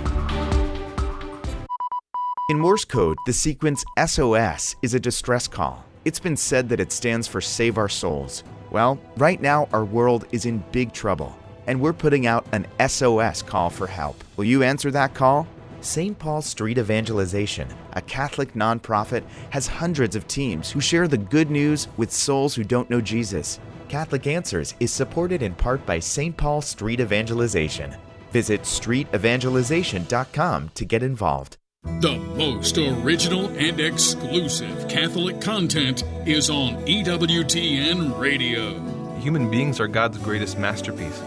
S16: In Morse code, the sequence SOS is a distress call. It's been said that it stands for Save Our Souls. Well, right now our world is in big trouble, and we're putting out an SOS call for help. Will you answer that call? St. Paul Street Evangelization, a Catholic nonprofit, has hundreds of teams who share the good news with souls who don't know Jesus. Catholic Answers is supported in part by St. Paul Street Evangelization. Visit streetevangelization.com to get involved.
S7: The most original and exclusive Catholic content is on EWTN Radio.
S17: Human beings are God's greatest masterpiece.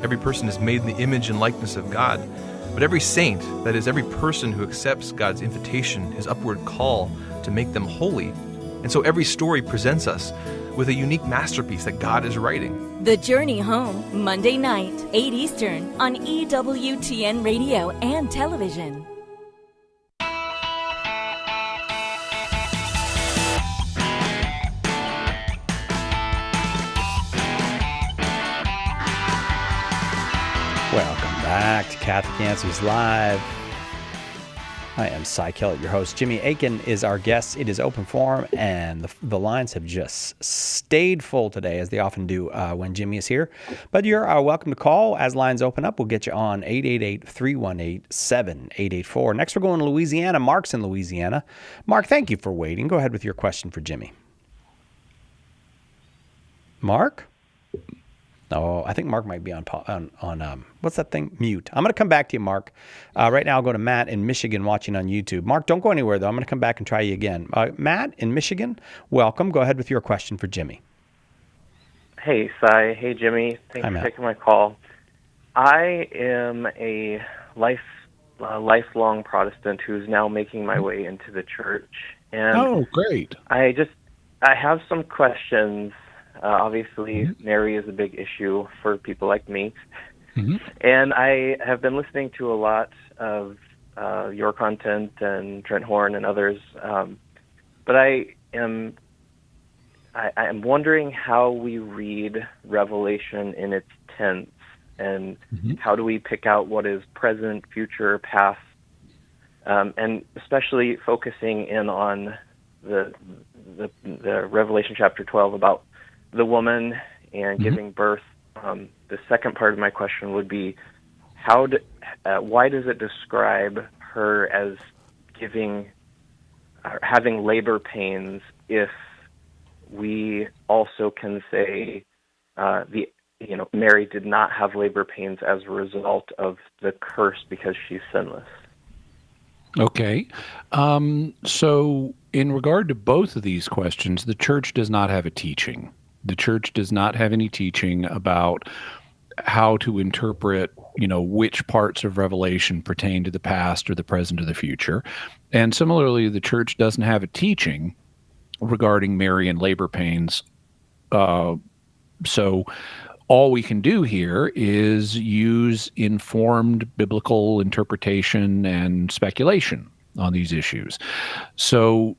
S17: Every person is made in the image and likeness of God. But every saint, that is, every person who accepts God's invitation, his upward call to make them holy. And so every story presents us with a unique masterpiece that God is writing.
S9: The Journey Home, Monday night, 8 Eastern, on EWTN Radio and television.
S1: Welcome back to Catholic Answers Live. I am Cy Kellett, your host. Jimmy Akin is our guest. It is open forum, and the lines have just stayed full today, as they often do when Jimmy is here. But you're welcome to call. As lines open up, we'll get you on 888-318-7884. Next, we're going to Louisiana. Mark's in Louisiana. Mark, thank you for waiting. Go ahead with your question for Jimmy. Mark? Oh, I think Mark might be on what's that thing? Mute. I'm going to come back to you, Mark. Right now, I'll go to Matt in Michigan watching on YouTube. Mark, don't go anywhere, though. I'm going to come back and try you again. Matt in Michigan, welcome. Go ahead with your question for Jimmy.
S18: Hey, Cy. Hey, Jimmy. Thanks for taking my call. I am a lifelong Protestant who's now making my way into the church. And
S2: oh, great.
S18: I have some questions. Obviously, Mary is a big issue for people like me. And I have been listening to a lot of your content and Trent Horn and others. But I am wondering how we read Revelation in its tense, and how do we pick out what is present, future, past, and especially focusing in on the Revelation chapter 12 about the woman and giving birth. The second part of my question would be, why does it describe her as having labor pains if we also can say Mary did not have labor pains as a result of the curse because she's sinless?
S2: Okay. So in regard to both of these questions, the church does not have a teaching. The church does not have any teaching about how to interpret, which parts of Revelation pertain to the past or the present or the future. And similarly, the church doesn't have a teaching regarding Mary and labor pains. So all we can do here is use informed biblical interpretation and speculation on these issues. So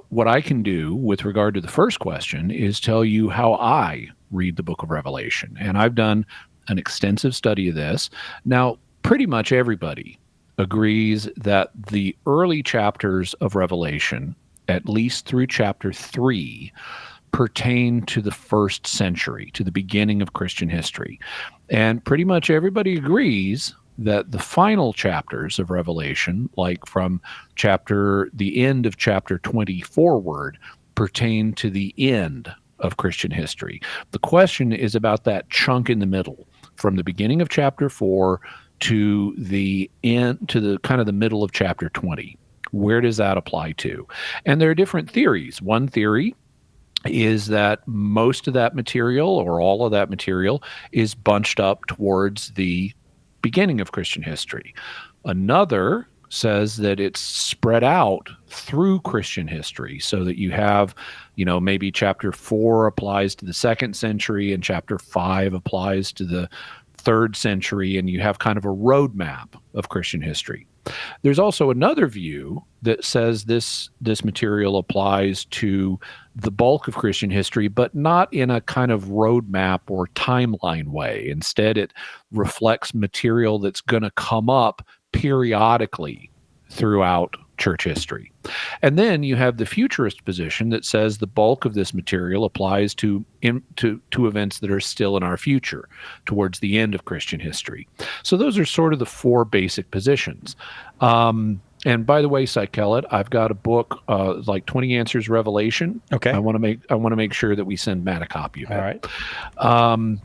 S2: what I can do with regard to the first question is tell you how I read the book of Revelation. And I've done an extensive study of this. Now, pretty much everybody agrees that the early chapters of Revelation, at least through chapter 3, pertain to the first century, to the beginning of Christian history. And pretty much everybody agrees that the final chapters of Revelation, like from the end of chapter 20 forward, pertain to the end of Christian history. The question is about that chunk in the middle, from the beginning of chapter 4 to the end, to the kind of the middle of chapter 20. Where does that apply to? And there are different theories. One theory is that most of that material, or all of that material, is bunched up towards the beginning of Christian history. Another says that it's spread out through Christian history, so that you have, maybe chapter 4 applies to the 2nd century and chapter 5 applies to the 3rd century, and you have kind of a roadmap of Christian history. There's also another view that says this material applies to the bulk of Christian history, but not in a kind of roadmap or timeline way. Instead, it reflects material that's going to come up periodically throughout church history. And then you have the futurist position that says the bulk of this material applies to events that are still in our future, towards the end of Christian history. So those are sort of the 4 basic positions. And by the way, Psychelet, I've got a book like 20 Answers Revelation.
S1: Okay.
S2: I want to make sure that we send Matt a copy of it.
S1: All right.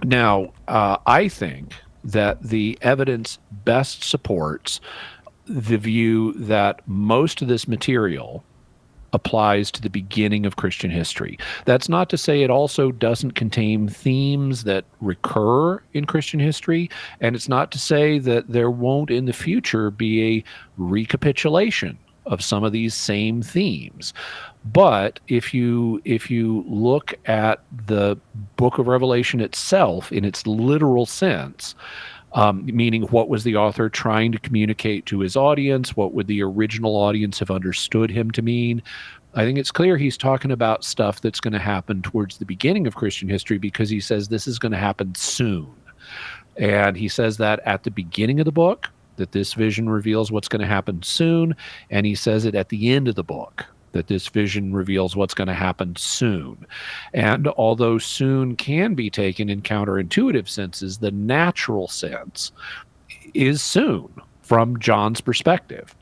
S2: Now, I think that the evidence best supports the view that most of this material applies to the beginning of Christian history. That's not to say it also doesn't contain themes that recur in Christian history, and it's not to say that there won't in the future be a recapitulation of some of these same themes. But if you look at the book of Revelation itself in its literal sense, meaning what was the author trying to communicate to his audience? What would the original audience have understood him to mean? I think it's clear he's talking about stuff that's going to happen towards the beginning of Christian history, because he says this is going to happen soon. And he says that at the beginning of the book, that this vision reveals what's going to happen soon. And he says it at the end of the book, that this vision reveals what's going to happen soon. And although soon can be taken in counterintuitive senses, the natural sense is soon from John's perspective.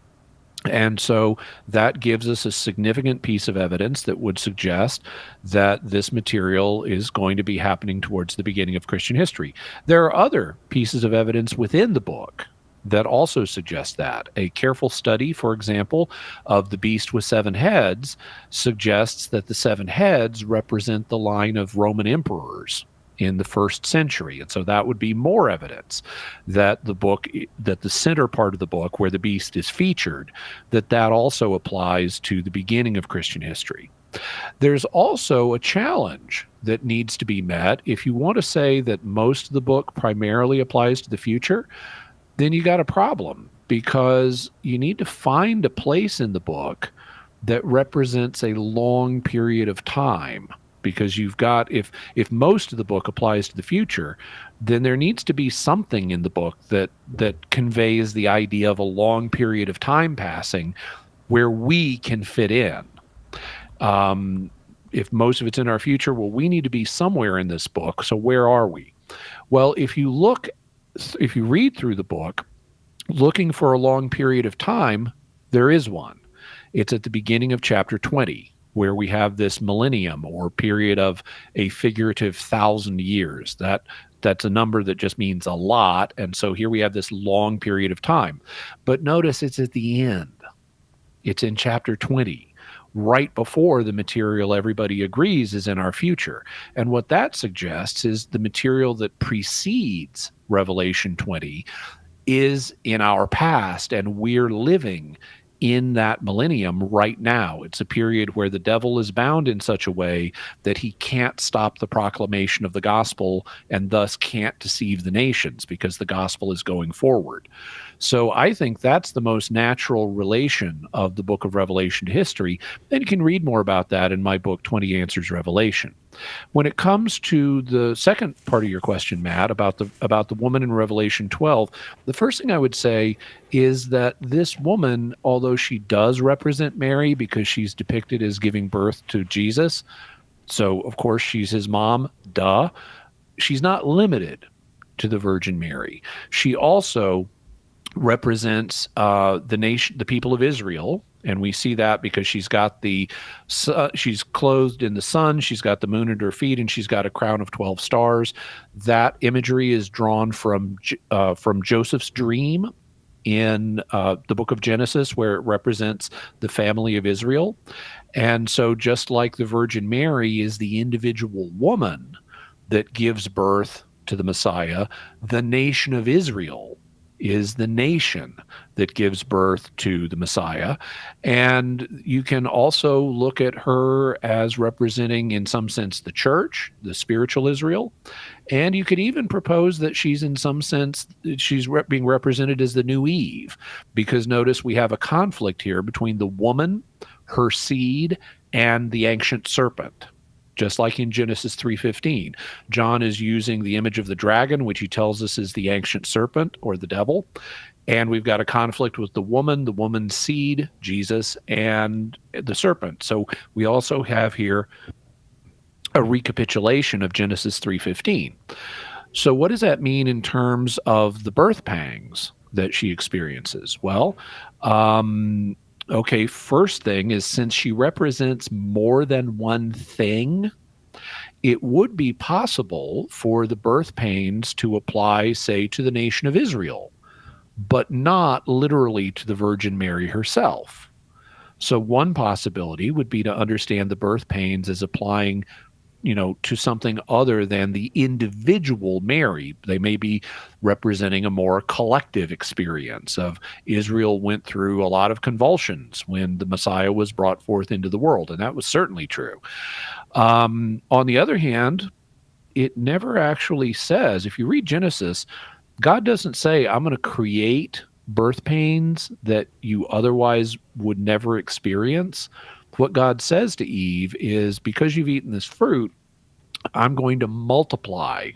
S2: And so that gives us a significant piece of evidence that would suggest that this material is going to be happening towards the beginning of Christian history. There are other pieces of evidence within the book that also suggest that. A careful study, for example, of the beast with 7 heads suggests that the 7 heads represent the line of Roman emperors in the 1st century. And so that would be more evidence that that the center part of the book, where the beast is featured, that also applies to the beginning of Christian history. There's also a challenge that needs to be met. If you want to say that most of the book primarily applies to the future, then you got a problem, because you need to find a place in the book that represents a long period of time. Because you've got, if most of the book applies to the future, then there needs to be something in the book that conveys the idea of a long period of time passing where we can fit in. If most of it's in our future, well, we need to be somewhere in this book. So where are we? Well, if you read through the book, looking for a long period of time, there is one. It's at the beginning of chapter 20, where we have this millennium, or period of a figurative 1,000 years. That's a number that just means a lot. And so here we have this long period of time. But notice it's at the end. It's in chapter 20, right before the material everybody agrees is in our future. And what that suggests is the material that precedes Revelation 20 is in our past, and we're living in that millennium right now. It's a period where the devil is bound in such a way that he can't stop the proclamation of the gospel, and thus can't deceive the nations, because the gospel is going forward. So I think that's the most natural relation of the book of Revelation to history. And you can read more about that in my book, 20 Answers Revelation. When it comes to the second part of your question, Matt, about the woman in Revelation 12, the first thing I would say is that this woman, although she does represent Mary because she's depicted as giving birth to Jesus, so of course she's his mom, duh, she's not limited to the Virgin Mary. She also represents the nation, the people of Israel, and we see that because she's got she's clothed in the sun, she's got the moon at her feet, and she's got a crown of 12 stars. That imagery is drawn from Joseph's dream in the book of Genesis, where it represents the family of Israel. And so just like the Virgin Mary is the individual woman that gives birth to the Messiah, the nation of Israel is the nation that gives birth to the Messiah. And you can also look at her as representing, in some sense, the church, the spiritual Israel. And you could even propose that she's, in some sense, being represented as the new Eve, because notice we have a conflict here between the woman, her seed, and the ancient serpent. Just like in Genesis 3:15, John is using the image of the dragon, which he tells us is the ancient serpent or the devil. And we've got a conflict with the woman's seed, Jesus, and the serpent. So we also have here a recapitulation of Genesis 3:15. So what does that mean in terms of the birth pangs that she experiences? Well, okay, first thing is, since she represents more than one thing, it would be possible for the birth pains to apply, say, to the nation of Israel, but not literally to the Virgin Mary herself. So one possibility would be to understand the birth pains as applying, to something other than the individual Mary. They may be representing a more collective experience of Israel went through a lot of convulsions when the Messiah was brought forth into the world, and that was certainly true. On the other hand, it never actually says, if you read Genesis, God doesn't say, I'm going to create birth pains that you otherwise would never experience. What God says to Eve is, because you've eaten this fruit, I'm going to multiply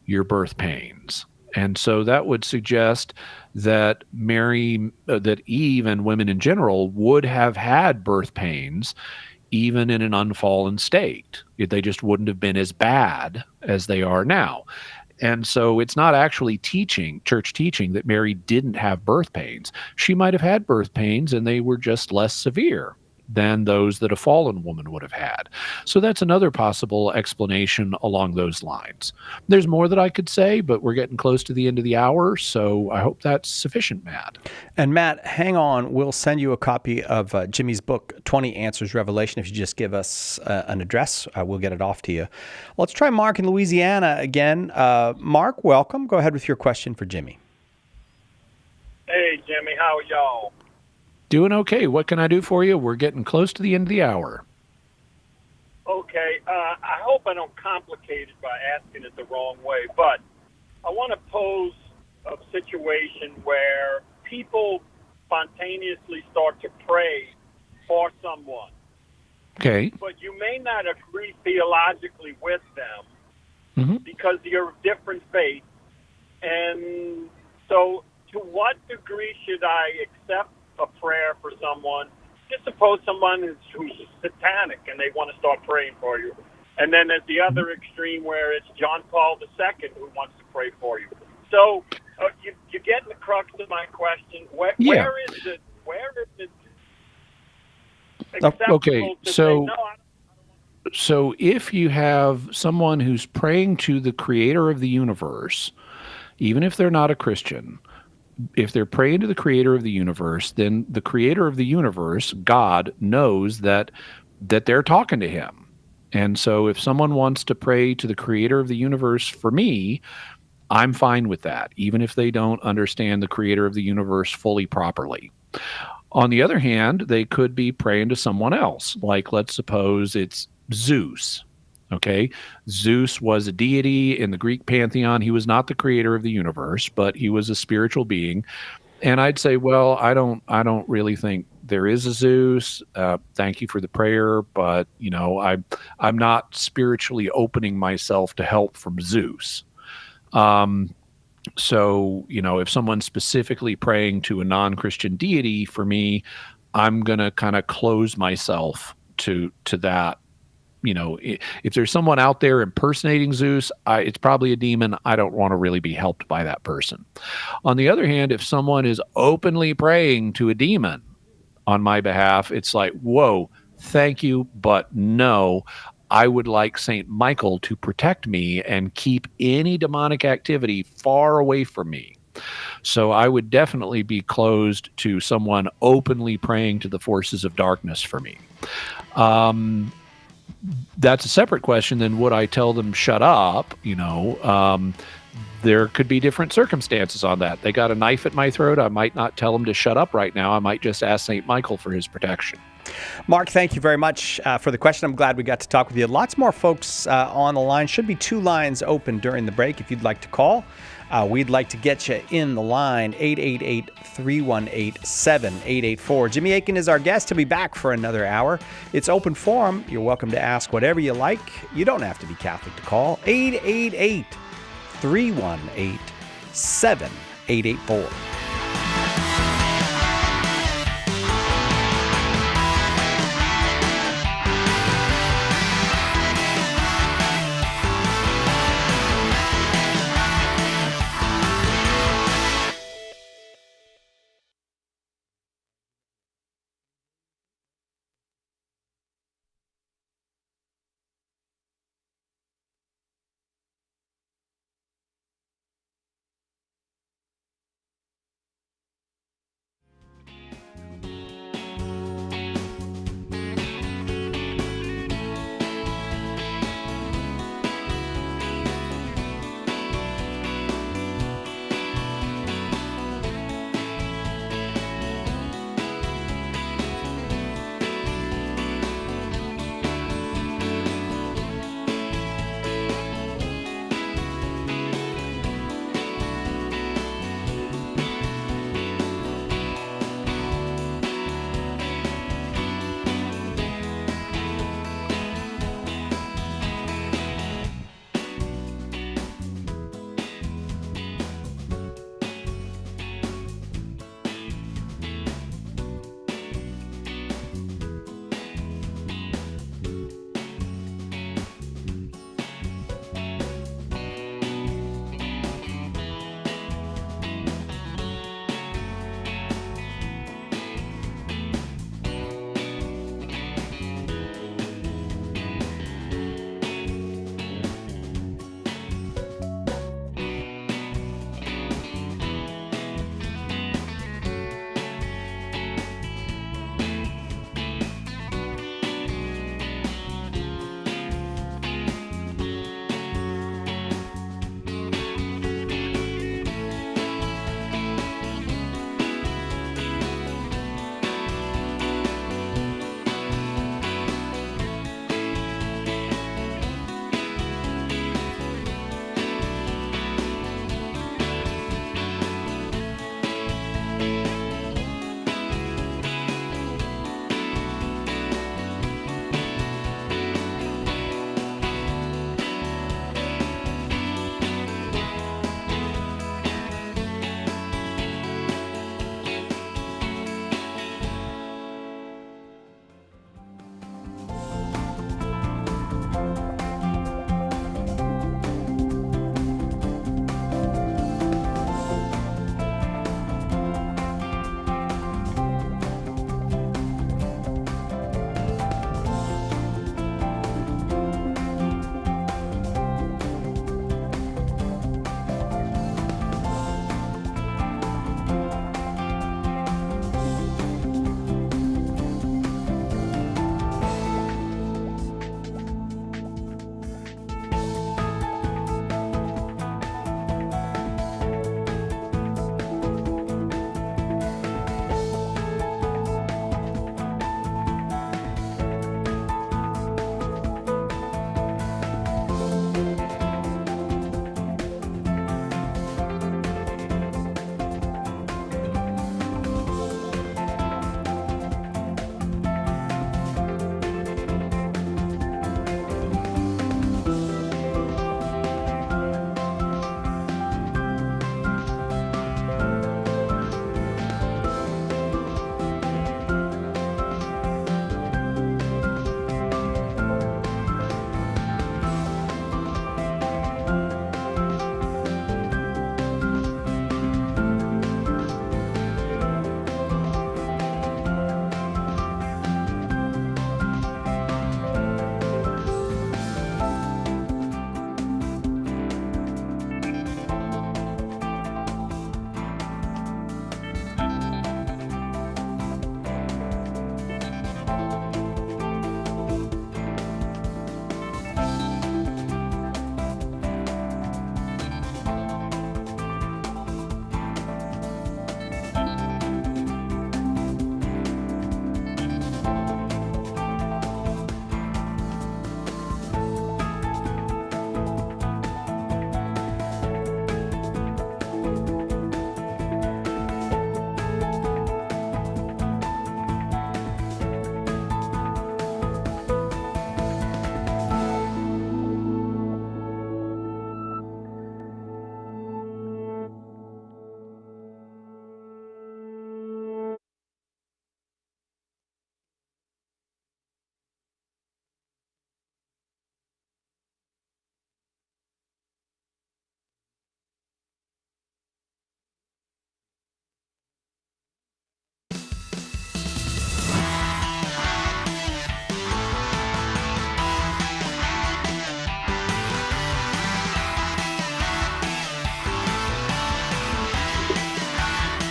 S2: your birth pains. And so that would suggest that that Eve and women in general would have had birth pains even in an unfallen state. They just wouldn't have been as bad as they are now. And so it's not actually church teaching that Mary didn't have birth pains. She might have had birth pains, and they were just less severe than those that a fallen woman would have had. So that's another possible explanation along those lines. There's more that I could say, but we're getting close to the end of the hour, so I hope that's sufficient, Matt.
S1: And Matt, hang on. We'll send you a copy of Jimmy's book, 20 Answers Revelation. If you just give us an address, we'll get it off to you. Let's try Mark in Louisiana again. Mark, welcome. Go ahead with your question for Jimmy.
S19: Hey, Jimmy, how are y'all?
S2: Doing okay. What can I do for you? We're getting close to the end of the hour.
S19: Okay. I hope I don't complicate it by asking it the wrong way, but I want to pose a situation where people spontaneously start to pray for someone.
S2: Okay.
S19: But you may not agree theologically with them because you're of different faiths. And so to what degree should I accept a prayer for someone? Just suppose someone who's satanic and they want to start praying for you. And then there's the other extreme where it's John Paul II who wants to pray for you. So you get the crux of my question. Where is it acceptable
S2: okay,
S19: to
S2: so
S19: say, no,
S2: so if you have someone who's praying to the creator of the universe, even if they're not a Christian, if they're praying to the creator of the universe, then the creator of the universe, God, knows that they're talking to him. And so if someone wants to pray to the creator of the universe for me, I'm fine with that, even if they don't understand the creator of the universe fully properly. On the other hand, they could be praying to someone else. Like, let's suppose it's Zeus. Okay, Zeus was a deity in the Greek pantheon. He was not the creator of the universe, but he was a spiritual being. And I'd say, well, I don't really think there is a Zeus. Thank you for the prayer, but I'm not spiritually opening myself to help from Zeus. So if someone's specifically praying to a non-Christian deity, for me, I'm gonna kind of close myself to that. If there's someone out there impersonating Zeus, it's probably a demon. I don't want to really be helped by that person. On the other hand, if someone is openly praying to a demon on my behalf, it's like, whoa, thank you, but no. I would like St. Michael to protect me and keep any demonic activity far away from me. So I would definitely be closed to someone openly praying to the forces of darkness for me. That's a separate question than would I tell them shut up. there could be different circumstances on that. They got a knife at my throat. I might not tell them to shut up right now. I might just ask St. Michael for his protection.
S1: Mark, thank you very much for the question. I'm glad we got to talk with you. Lots more folks on the line. Should be 2 lines open during the break if you'd like to call. We'd like to get you in the line, 888-318-7884. Jimmy Akin is our guest. He'll be back for another hour. It's open forum. You're welcome to ask whatever you like. You don't have to be Catholic to call. 888-318-7884.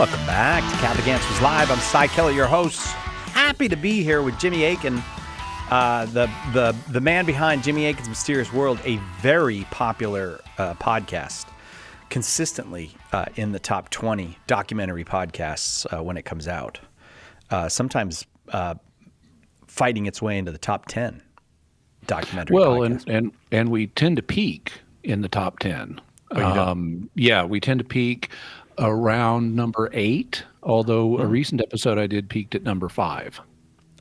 S1: Welcome back to Catholic Answers Live. I'm Cy Kelly, your host. Happy to be here with Jimmy Akin, the man behind Jimmy Akin's Mysterious World, a very popular podcast, consistently in the top 20 documentary podcasts when it comes out. Sometimes fighting its way into the top 10 documentary podcasts.
S2: And we tend to peak in the top 10.
S1: Oh, you don't?
S2: Yeah, we tend to peak around number 8, although a recent episode I did peaked at number 5.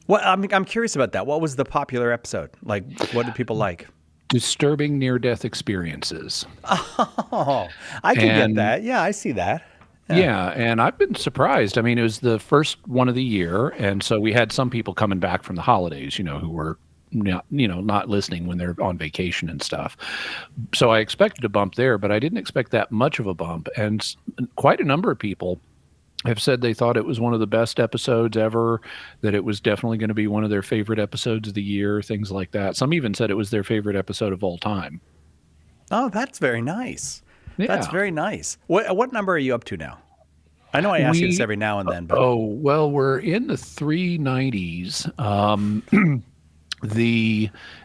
S1: Well, I'm curious about that. What was the popular episode? Like, what did people like?
S2: Disturbing near-death experiences.
S1: Oh, I can get that. Yeah, I see that.
S2: Yeah, and I've been surprised. I mean, it was the first one of the year, and so we had some people coming back from the holidays, who were not listening when they're on vacation and stuff. So I expected a bump there, but I didn't expect that much of a bump. And quite a number of people have said they thought it was one of the best episodes ever, that it was definitely going to be one of their favorite episodes of the year, things like that. Some even said it was their favorite episode of all time.
S1: Oh, that's very nice.
S2: Yeah.
S1: That's very nice. What number are you up to now? I know I ask you this every now and then. But...
S2: Oh, well, we're in the 390s.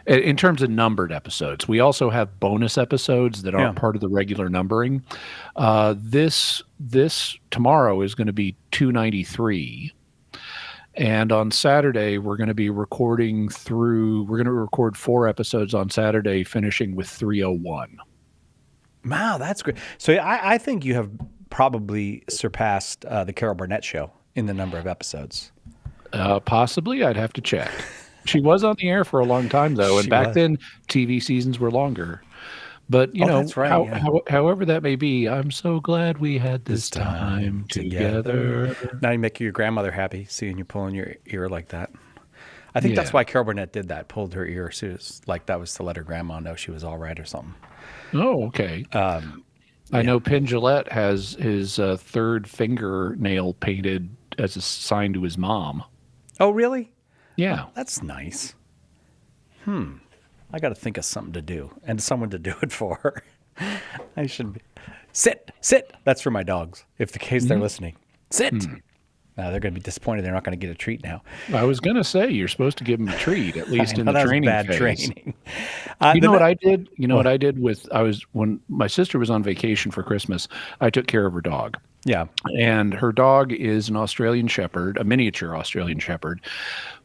S2: In terms of numbered episodes, we also have bonus episodes that aren't part of the regular numbering. This tomorrow is going to be 293. And on Saturday, we're going to record 4 episodes on Saturday, finishing with 301.
S1: Wow, that's great. So I think you have probably surpassed the Carol Burnett show in the number of episodes.
S2: Possibly. I'd have to check. She was on the air for a long time, though, and back then TV seasons were longer. But,
S1: that's right,
S2: however that may be, I'm so glad we had this time together.
S1: Now you make your grandmother happy, seeing you pulling your ear like that. I think that's why Carol Burnett did that, pulled her ear. She was like, that was to let her grandma know she was all right or something.
S2: Oh, okay. I know Penn Jillette has his third fingernail painted as a sign to his mom.
S1: Oh, really?
S2: Yeah.
S1: Oh, that's nice. I got to think of something to do and someone to do it for. I should be. Sit. That's for my dogs, if the case they're listening. Sit. They're going to be disappointed. They're not going to get a treat now.
S2: I was going to say, you're supposed to give them a treat, at least in the
S1: that
S2: training
S1: was bad
S2: phase.
S1: Training.
S2: What I did? What I did when my sister was on vacation for Christmas, I took care of her dog.
S1: Yeah.
S2: And her dog is an Australian Shepherd, a miniature Australian Shepherd,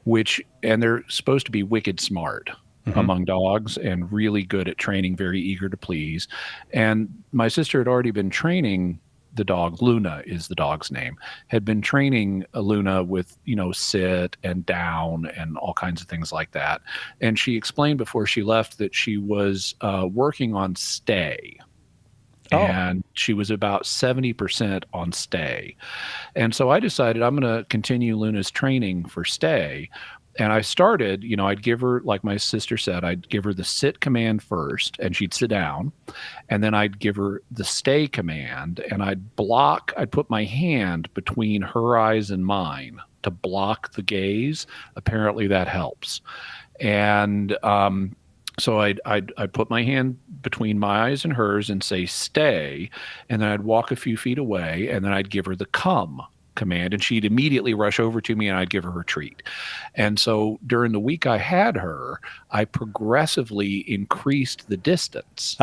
S2: and they're supposed to be wicked smart among dogs and really good at training, very eager to please. And my sister had already been training the dog. Luna is the dog's name, had been training Luna with, sit and down and all kinds of things like that. And she explained before she left that she was working on stay. And she was about 70% on stay. And so I decided I'm going to continue Luna's training for stay. And I started, I'd give her, like my sister said, I'd give her the sit command first, and she'd sit down. And then I'd give her the stay command, and I'd put my hand between her eyes and mine to block the gaze. Apparently that helps. And so I'd put my hand between my eyes and hers and say, stay. And then I'd walk a few feet away, and then I'd give her the come command, and she'd immediately rush over to me, and I'd give her her treat. And so during the week I had her, I progressively increased the distance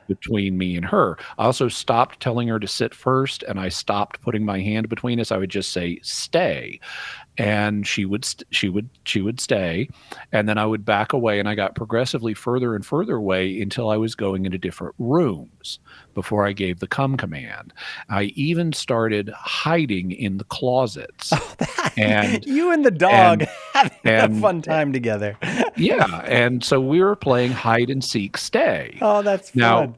S2: between me and her. I also stopped telling her to sit first, and I stopped putting my hand between us. I would just say, stay. And she would stay, and then I would back away, and I got progressively further and further away until I was going into different rooms before I gave the come command. I even started hiding in the closets. And
S1: you and the dog having a fun time together.
S2: Yeah, and so we were playing hide and seek stay.
S1: Oh, that's fun.
S2: Now,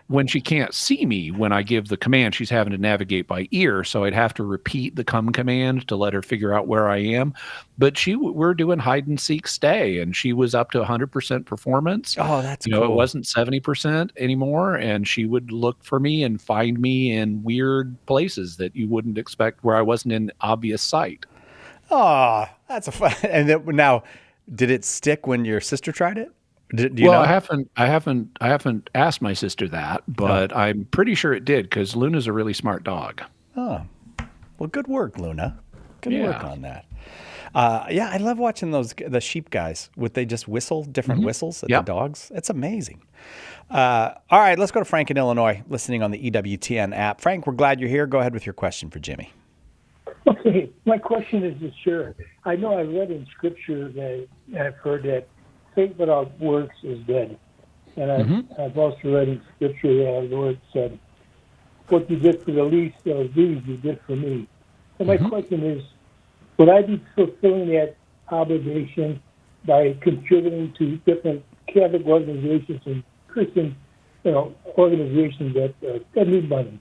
S2: when she can't see me when I give the command, she's having to navigate by ear, so I'd have to repeat the come command to let her figure out where I am. But we're doing hide and seek stay, and she was up to 100% performance.
S1: Oh, that's cool.
S2: It wasn't 70% anymore, and she would look for me and find me in weird places that you wouldn't expect, where I wasn't in obvious sight.
S1: Oh, that's a fun. And then, now, did it stick when your sister tried it? Do you know?
S2: I haven't asked my sister that, but I'm pretty sure it did, because Luna's a really smart dog.
S1: Oh, Well, good work, Luna. Good work
S2: Yeah.
S1: on that. I love watching the sheep guys. They just whistle different whistles at the dogs. It's amazing. All right, let's go to Frank in Illinois, listening on the EWTN app. Frank, we're glad you're here. Go ahead with your question for Jimmy.
S20: Okay, my question is this, sure. I know I've read in Scripture that I've heard that faith without works is dead. And I've also read in Scripture that the Lord said, what you did for the least of these, you did for me. So my question is, would I be fulfilling that obligation by contributing to different Catholic organizations and Christian organizations that need money?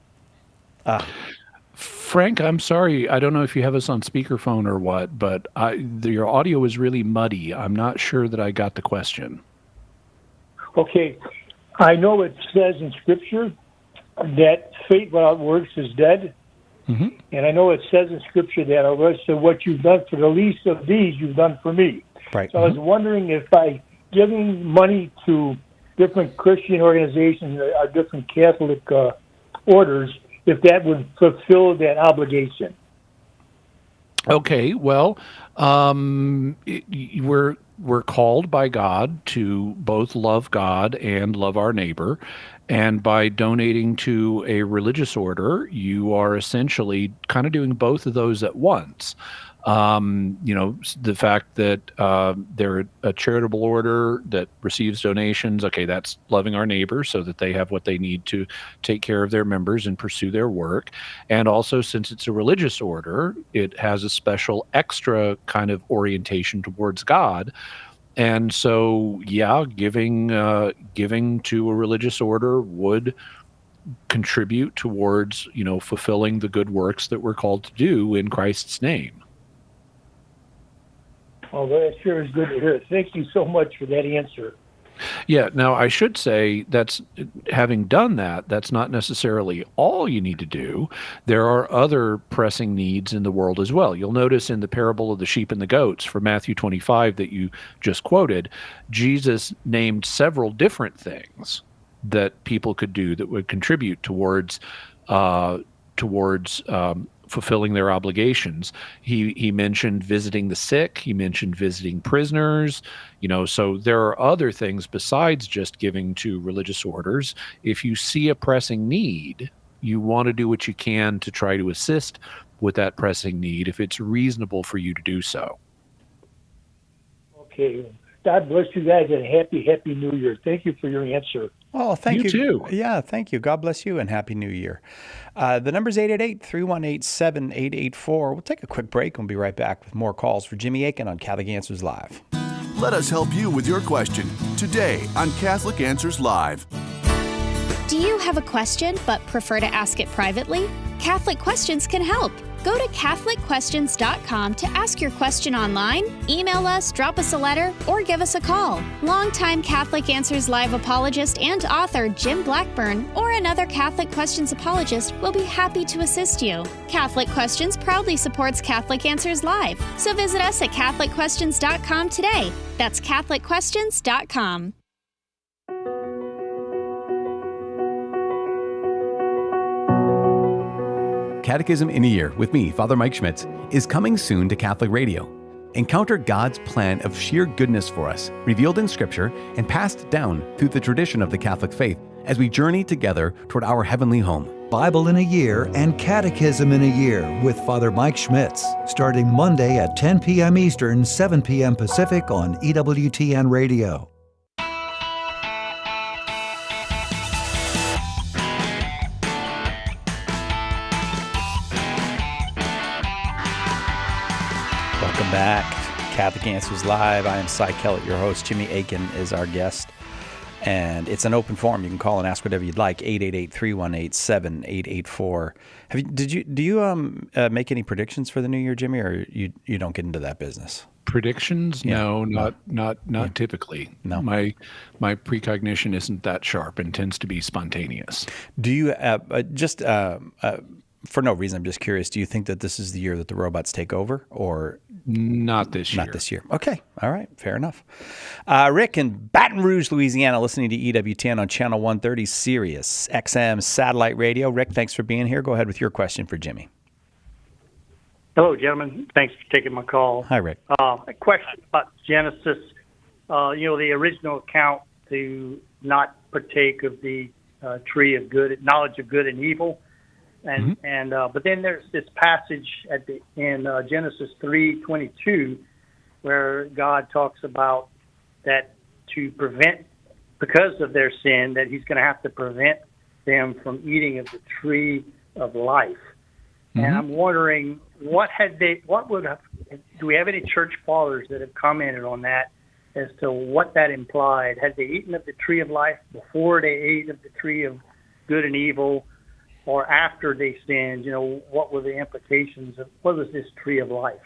S2: Frank, I'm sorry. I don't know if you have us on speakerphone or what, but your audio is really muddy. I'm not sure that I got the question.
S20: Okay, I know it says in Scripture that faith without works is dead. And I know it says in Scripture that so what you've done for the least of these, you've done for me.
S1: Right.
S20: So I was wondering if by giving money to different Christian organizations or different Catholic orders, if that would fulfill that obligation.
S2: Okay, well, we're called by God to both love God and love our neighbor. And by donating to a religious order, you are essentially kind of doing both of those at once. The fact that they're a charitable order that receives donations, okay, that's loving our neighbor so that they have what they need to take care of their members and pursue their work. And also, since it's a religious order, it has a special extra kind of orientation towards God. And so, giving to a religious order would contribute towards, fulfilling the good works that we're called to do in Christ's name.
S20: Oh, that sure is good to hear. Thank you so much for that answer.
S2: Yeah, now I should say that's having done that, that's not necessarily all you need to do. There are other pressing needs in the world as well. You'll notice in the parable of the sheep and the goats from Matthew 25 that you just quoted, Jesus named several different things that people could do that would contribute towards fulfilling their obligations. He mentioned visiting the sick. He mentioned visiting prisoners. So there are other things besides just giving to religious orders. If you see a pressing need, you want to do what you can to try to assist with that pressing need if it's reasonable for you to do so.
S20: Okay. God bless you guys and happy New Year. Thank you for your answer.
S1: Oh, thank you.
S2: You too.
S1: Yeah, thank you. God bless you and Happy New Year. The number's 888-318-7884. We'll take a quick break and we'll be right back with more calls for Jimmy Akin on Catholic Answers Live.
S5: Let us help you with your question today on Catholic Answers Live.
S21: Do you have a question but prefer to ask it privately? Catholic Questions can help. Go to CatholicQuestions.com to ask your question online, email us, drop us a letter, or give us a call. Longtime Catholic Answers Live apologist and author Jim Blackburn or another Catholic Questions apologist will be happy to assist you. Catholic Questions proudly supports Catholic Answers Live, so visit us at CatholicQuestions.com today. That's CatholicQuestions.com.
S22: Catechism in a Year with me, Father Mike Schmitz, is coming soon to Catholic Radio. Encounter God's plan of sheer goodness for us, revealed in Scripture and passed down through the tradition of the Catholic faith as we journey together toward our heavenly home.
S23: Bible in a Year and Catechism in a Year with Father Mike Schmitz, starting Monday at 10 p.m. Eastern, 7 p.m. Pacific on EWTN Radio.
S1: Welcome back. Catholic Answers Live. I am Cy Kellett, your host. Jimmy Akin is our guest. And it's an open forum. You can call and ask whatever you'd like. 888-318-7884. Do you make any predictions for the new year, Jimmy, or you don't get into that business?
S2: Predictions?
S1: Yeah.
S2: No, not typically.
S1: No.
S2: My precognition isn't that sharp and tends to be spontaneous.
S1: Do you for no reason, I'm just curious, do you think that this is the year that the robots take over, or
S2: not this year?
S1: Not this year. Okay. All right. Fair enough. Rick in Baton Rouge, Louisiana, listening to EWTN on Channel 130 Sirius XM satellite radio. Rick, thanks for being here. Go ahead with your question for Jimmy.
S3: Hello, gentlemen. Thanks for taking my call.
S1: Hi, Rick.
S3: A question about Genesis. The original account to not partake of the tree of good, knowledge of good and evil, and but then there's this passage in Genesis 3:22 where God talks about that to prevent, because of their sin, that He's going to have to prevent them from eating of the tree of life. And I'm wondering, do we have any church fathers that have commented on that as to what that implied? Had they eaten of the tree of life before they ate of the tree of good and evil, or after they sinned? What were the implications of what was this tree of life?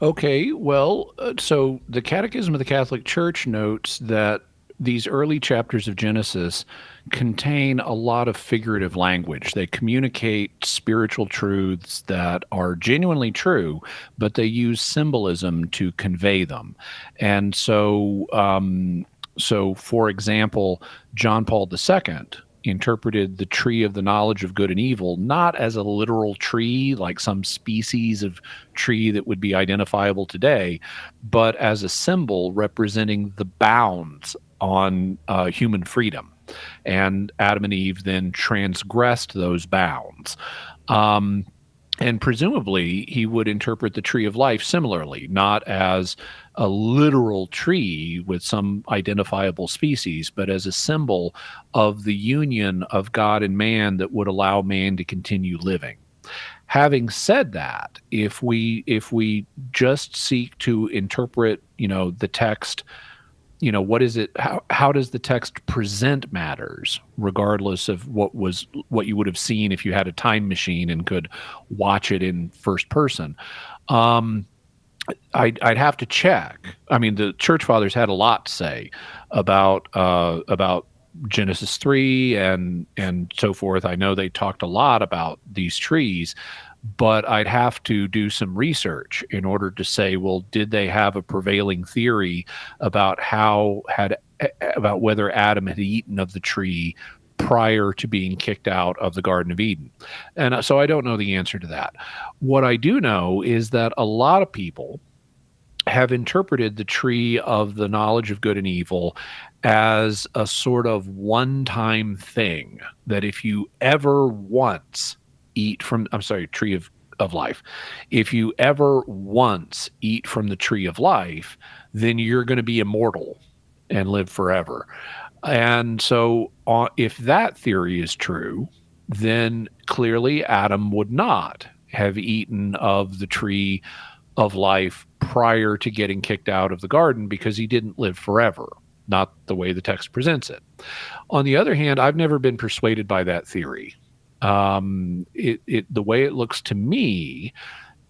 S2: Okay, well, so the Catechism of the Catholic Church notes that these early chapters of Genesis contain a lot of figurative language. They communicate spiritual truths that are genuinely true, but they use symbolism to convey them. And so, for example, John Paul II interpreted the tree of the knowledge of good and evil not as a literal tree, like some species of tree that would be identifiable today, but as a symbol representing the bounds on human freedom. And Adam and Eve then transgressed those bounds. And presumably, he would interpret the tree of life similarly, not as a literal tree with some identifiable species, but as a symbol of the union of God and man that would allow man to continue living. Having said that, if we just seek to interpret, the text, what is it? How does the text present matters, regardless of what you would have seen if you had a time machine and could watch it in first person? I'd have to check. I mean, the Church Fathers had a lot to say about Genesis 3 and so forth. I know they talked a lot about these trees, but I'd have to do some research in order to say, well, did they have a prevailing theory about whether Adam had eaten of the tree prior to being kicked out of the Garden of Eden? And so I don't know the answer to that. What I do know is that a lot of people have interpreted the tree of the knowledge of good and evil as a sort of one-time thing, that if you ever once eat from, tree of life. If you ever once eat from the tree of life, then you're going to be immortal and live forever. And so if that theory is true, then clearly Adam would not have eaten of the tree of life prior to getting kicked out of the garden, because he didn't live forever, not the way the text presents it. On the other hand, I've never been persuaded by that theory. The way it looks to me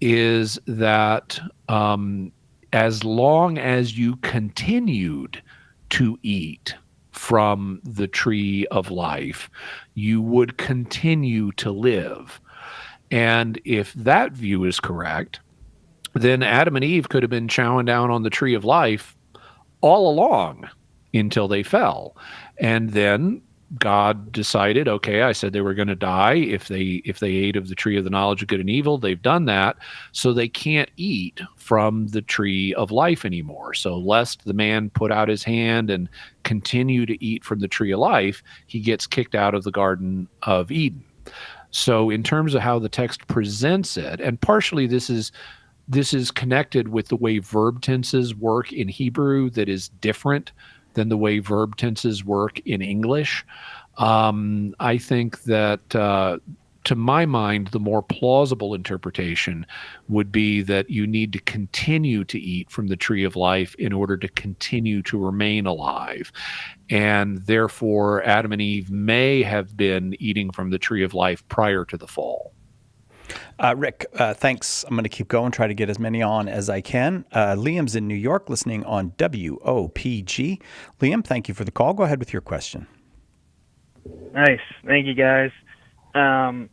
S2: is that as long as you continued to eat from the tree of life, you would continue to live. And if that view is correct, then Adam and Eve could have been chowing down on the tree of life all along until they fell. And then God decided, okay, I said they were going to die if they ate of the tree of the knowledge of good and evil. They've done that, so they can't eat from the tree of life anymore. So lest the man put out his hand and continue to eat from the tree of life, he gets kicked out of the Garden of Eden. So in terms of how the text presents it, and partially this is connected with the way verb tenses work in Hebrew that is different than the way verb tenses work in English. I think that, to my mind, the more plausible interpretation would be that you need to continue to eat from the tree of life in order to continue to remain alive. And therefore, Adam and Eve may have been eating from the tree of life prior to the fall.
S1: Rick, thanks. I'm going to keep going, try to get as many on as I can. Liam's in New York listening on WOPG. Liam, thank you for the call. Go ahead with your question.
S4: Nice. Thank you, guys. So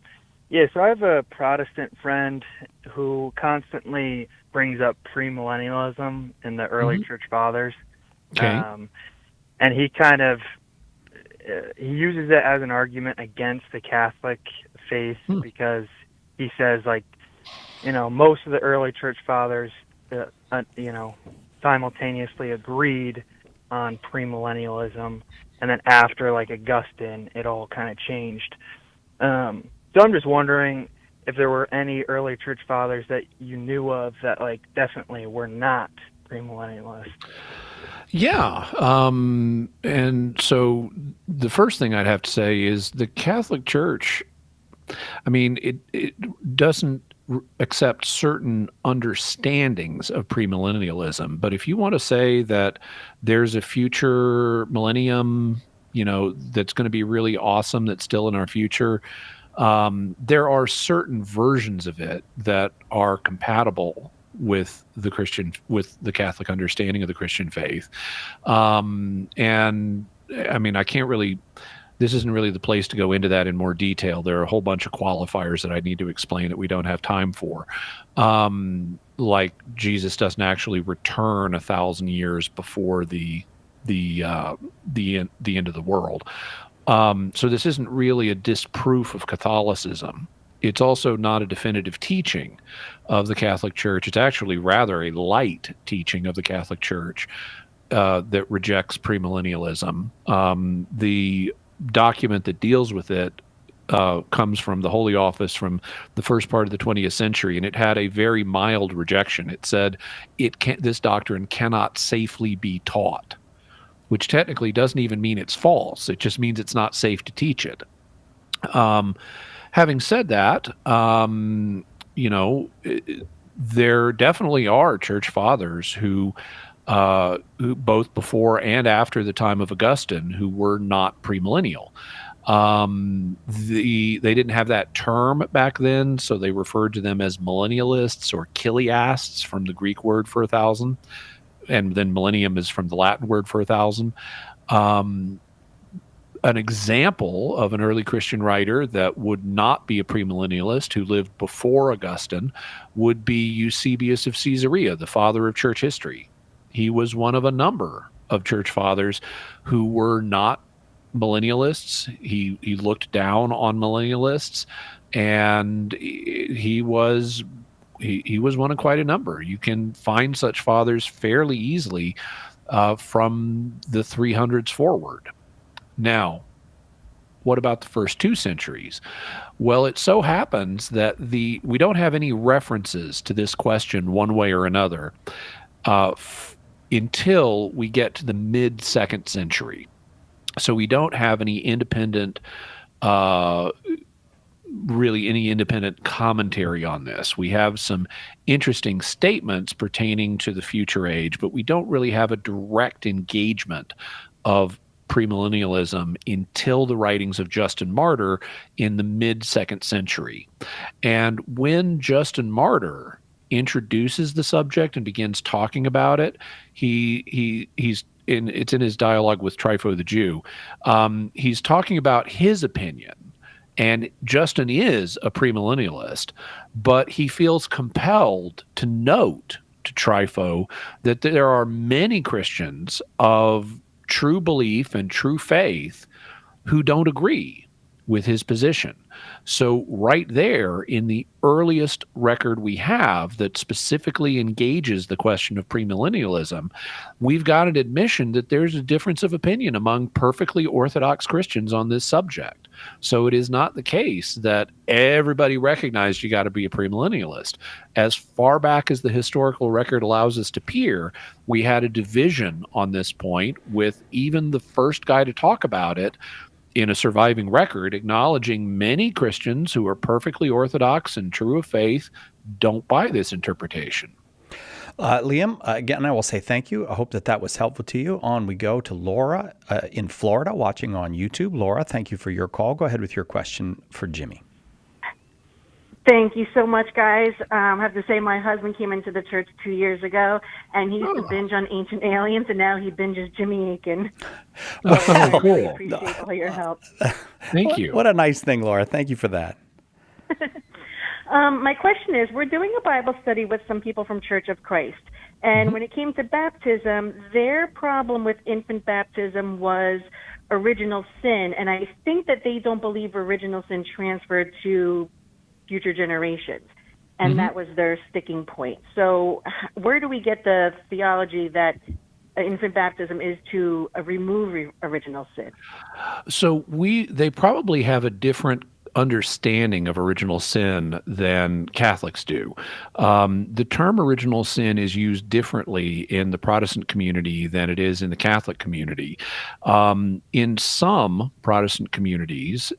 S4: I have a Protestant friend who constantly brings up premillennialism in the early church fathers.
S2: Okay.
S4: And he kind of he uses it as an argument against the Catholic faith because he says, like, most of the early church fathers, simultaneously agreed on premillennialism, and then after like Augustine, it all kind of changed. So I'm just wondering if there were any early church fathers that you knew of that like definitely were not premillennialists.
S2: Yeah. And so the first thing I'd have to say is the Catholic Church, I mean, it doesn't accept certain understandings of premillennialism. But if you want to say that there's a future millennium, that's going to be really awesome, that's still in our future, there are certain versions of it that are compatible with the Catholic understanding of the Christian faith. And I mean, this isn't really the place to go into that in more detail. There are a whole bunch of qualifiers that I need to explain that we don't have time for. Like Jesus doesn't actually return 1,000 years before the end of the world. So this isn't really a disproof of Catholicism. It's also not a definitive teaching of the Catholic Church. It's actually rather a light teaching of the Catholic Church that rejects premillennialism. The document that deals with it comes from the Holy Office from the first part of the 20th century, and it had a very mild rejection. It said this doctrine cannot safely be taught, which technically doesn't even mean it's false. It just means it's not safe to teach it. Having said that, there definitely are church fathers who both before and after the time of Augustine, who were not premillennial. They didn't have that term back then, so they referred to them as millennialists or chiliasts from the Greek word for 1,000, and then millennium is from the Latin word for 1,000. An example of an early Christian writer that would not be a premillennialist, who lived before Augustine, would be Eusebius of Caesarea, the father of church history. He was one of a number of church fathers who were not millennialists. He looked down on millennialists, and he was one of quite a number. You can find such fathers fairly easily from the 300s forward. Now, what about the first 2 centuries? Well, it so happens that we don't have any references to this question one way or another until we get to the mid-2nd century. So we don't have any independent commentary on this. We have some interesting statements pertaining to the future age, but we don't really have a direct engagement of premillennialism until the writings of Justin Martyr in the mid-2nd century. And when Justin Martyr introduces the subject and begins talking about it, it's in his dialogue with Trypho the Jew. He's talking about his opinion, and Justin is a premillennialist, but he feels compelled to note to Trypho that there are many Christians of true belief and true faith who don't agree with his position. So right there in the earliest record we have that specifically engages the question of premillennialism, we've got an admission that there's a difference of opinion among perfectly Orthodox Christians on this subject. So it is not the case that everybody recognized you got to be a premillennialist. As far back as the historical record allows us to peer, we had a division on this point, with even the first guy to talk about it in a surviving record acknowledging many Christians who are perfectly Orthodox and true of faith don't buy this interpretation.
S1: Liam, again, I will say thank you. I hope that was helpful to you. On we go to Laura in Florida, watching on YouTube. Laura, thank you for your call. Go ahead with your question for Jimmy.
S6: Thank you so much, guys. I have to say my husband came into the church 2 years ago, and he used to binge on Ancient Aliens, and now he binges Jimmy Akin. I really appreciate all your help.
S2: Thank you.
S1: What a nice thing, Laura. Thank you for that.
S6: My question is, we're doing a Bible study with some people from Church of Christ, and when it came to baptism, their problem with infant baptism was original sin, and I think that they don't believe original sin transferred to future generations. and that was their sticking point. So where do we get the theology that infant baptism is to remove original sin?
S2: So they probably have a different understanding of original sin than Catholics do. The term original sin is used differently in the Protestant community than it is in the Catholic community. In some Protestant communities,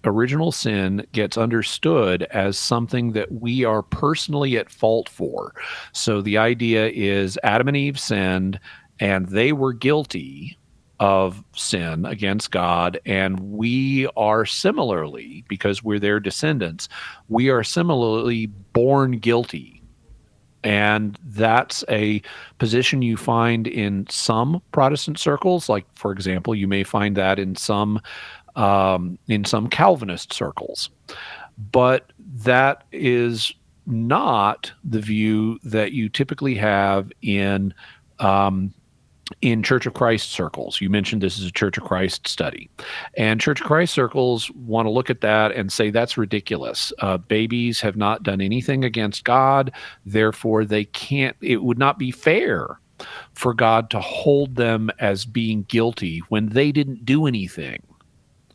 S2: original sin gets understood as something that we are personally at fault for. So the idea is Adam and Eve sinned, and they were guilty of sin against God, and we are similarly, because we're their descendants, we are similarly born guilty. And that's a position you find in some Protestant circles. Like, for example, you may find that in some Calvinist circles. But that is not the view that you typically have in Church of Christ circles. You mentioned this is a Church of Christ study. And Church of Christ circles want to look at that and say that's ridiculous. Babies have not done anything against God, therefore it would not be fair for God to hold them as being guilty when they didn't do anything.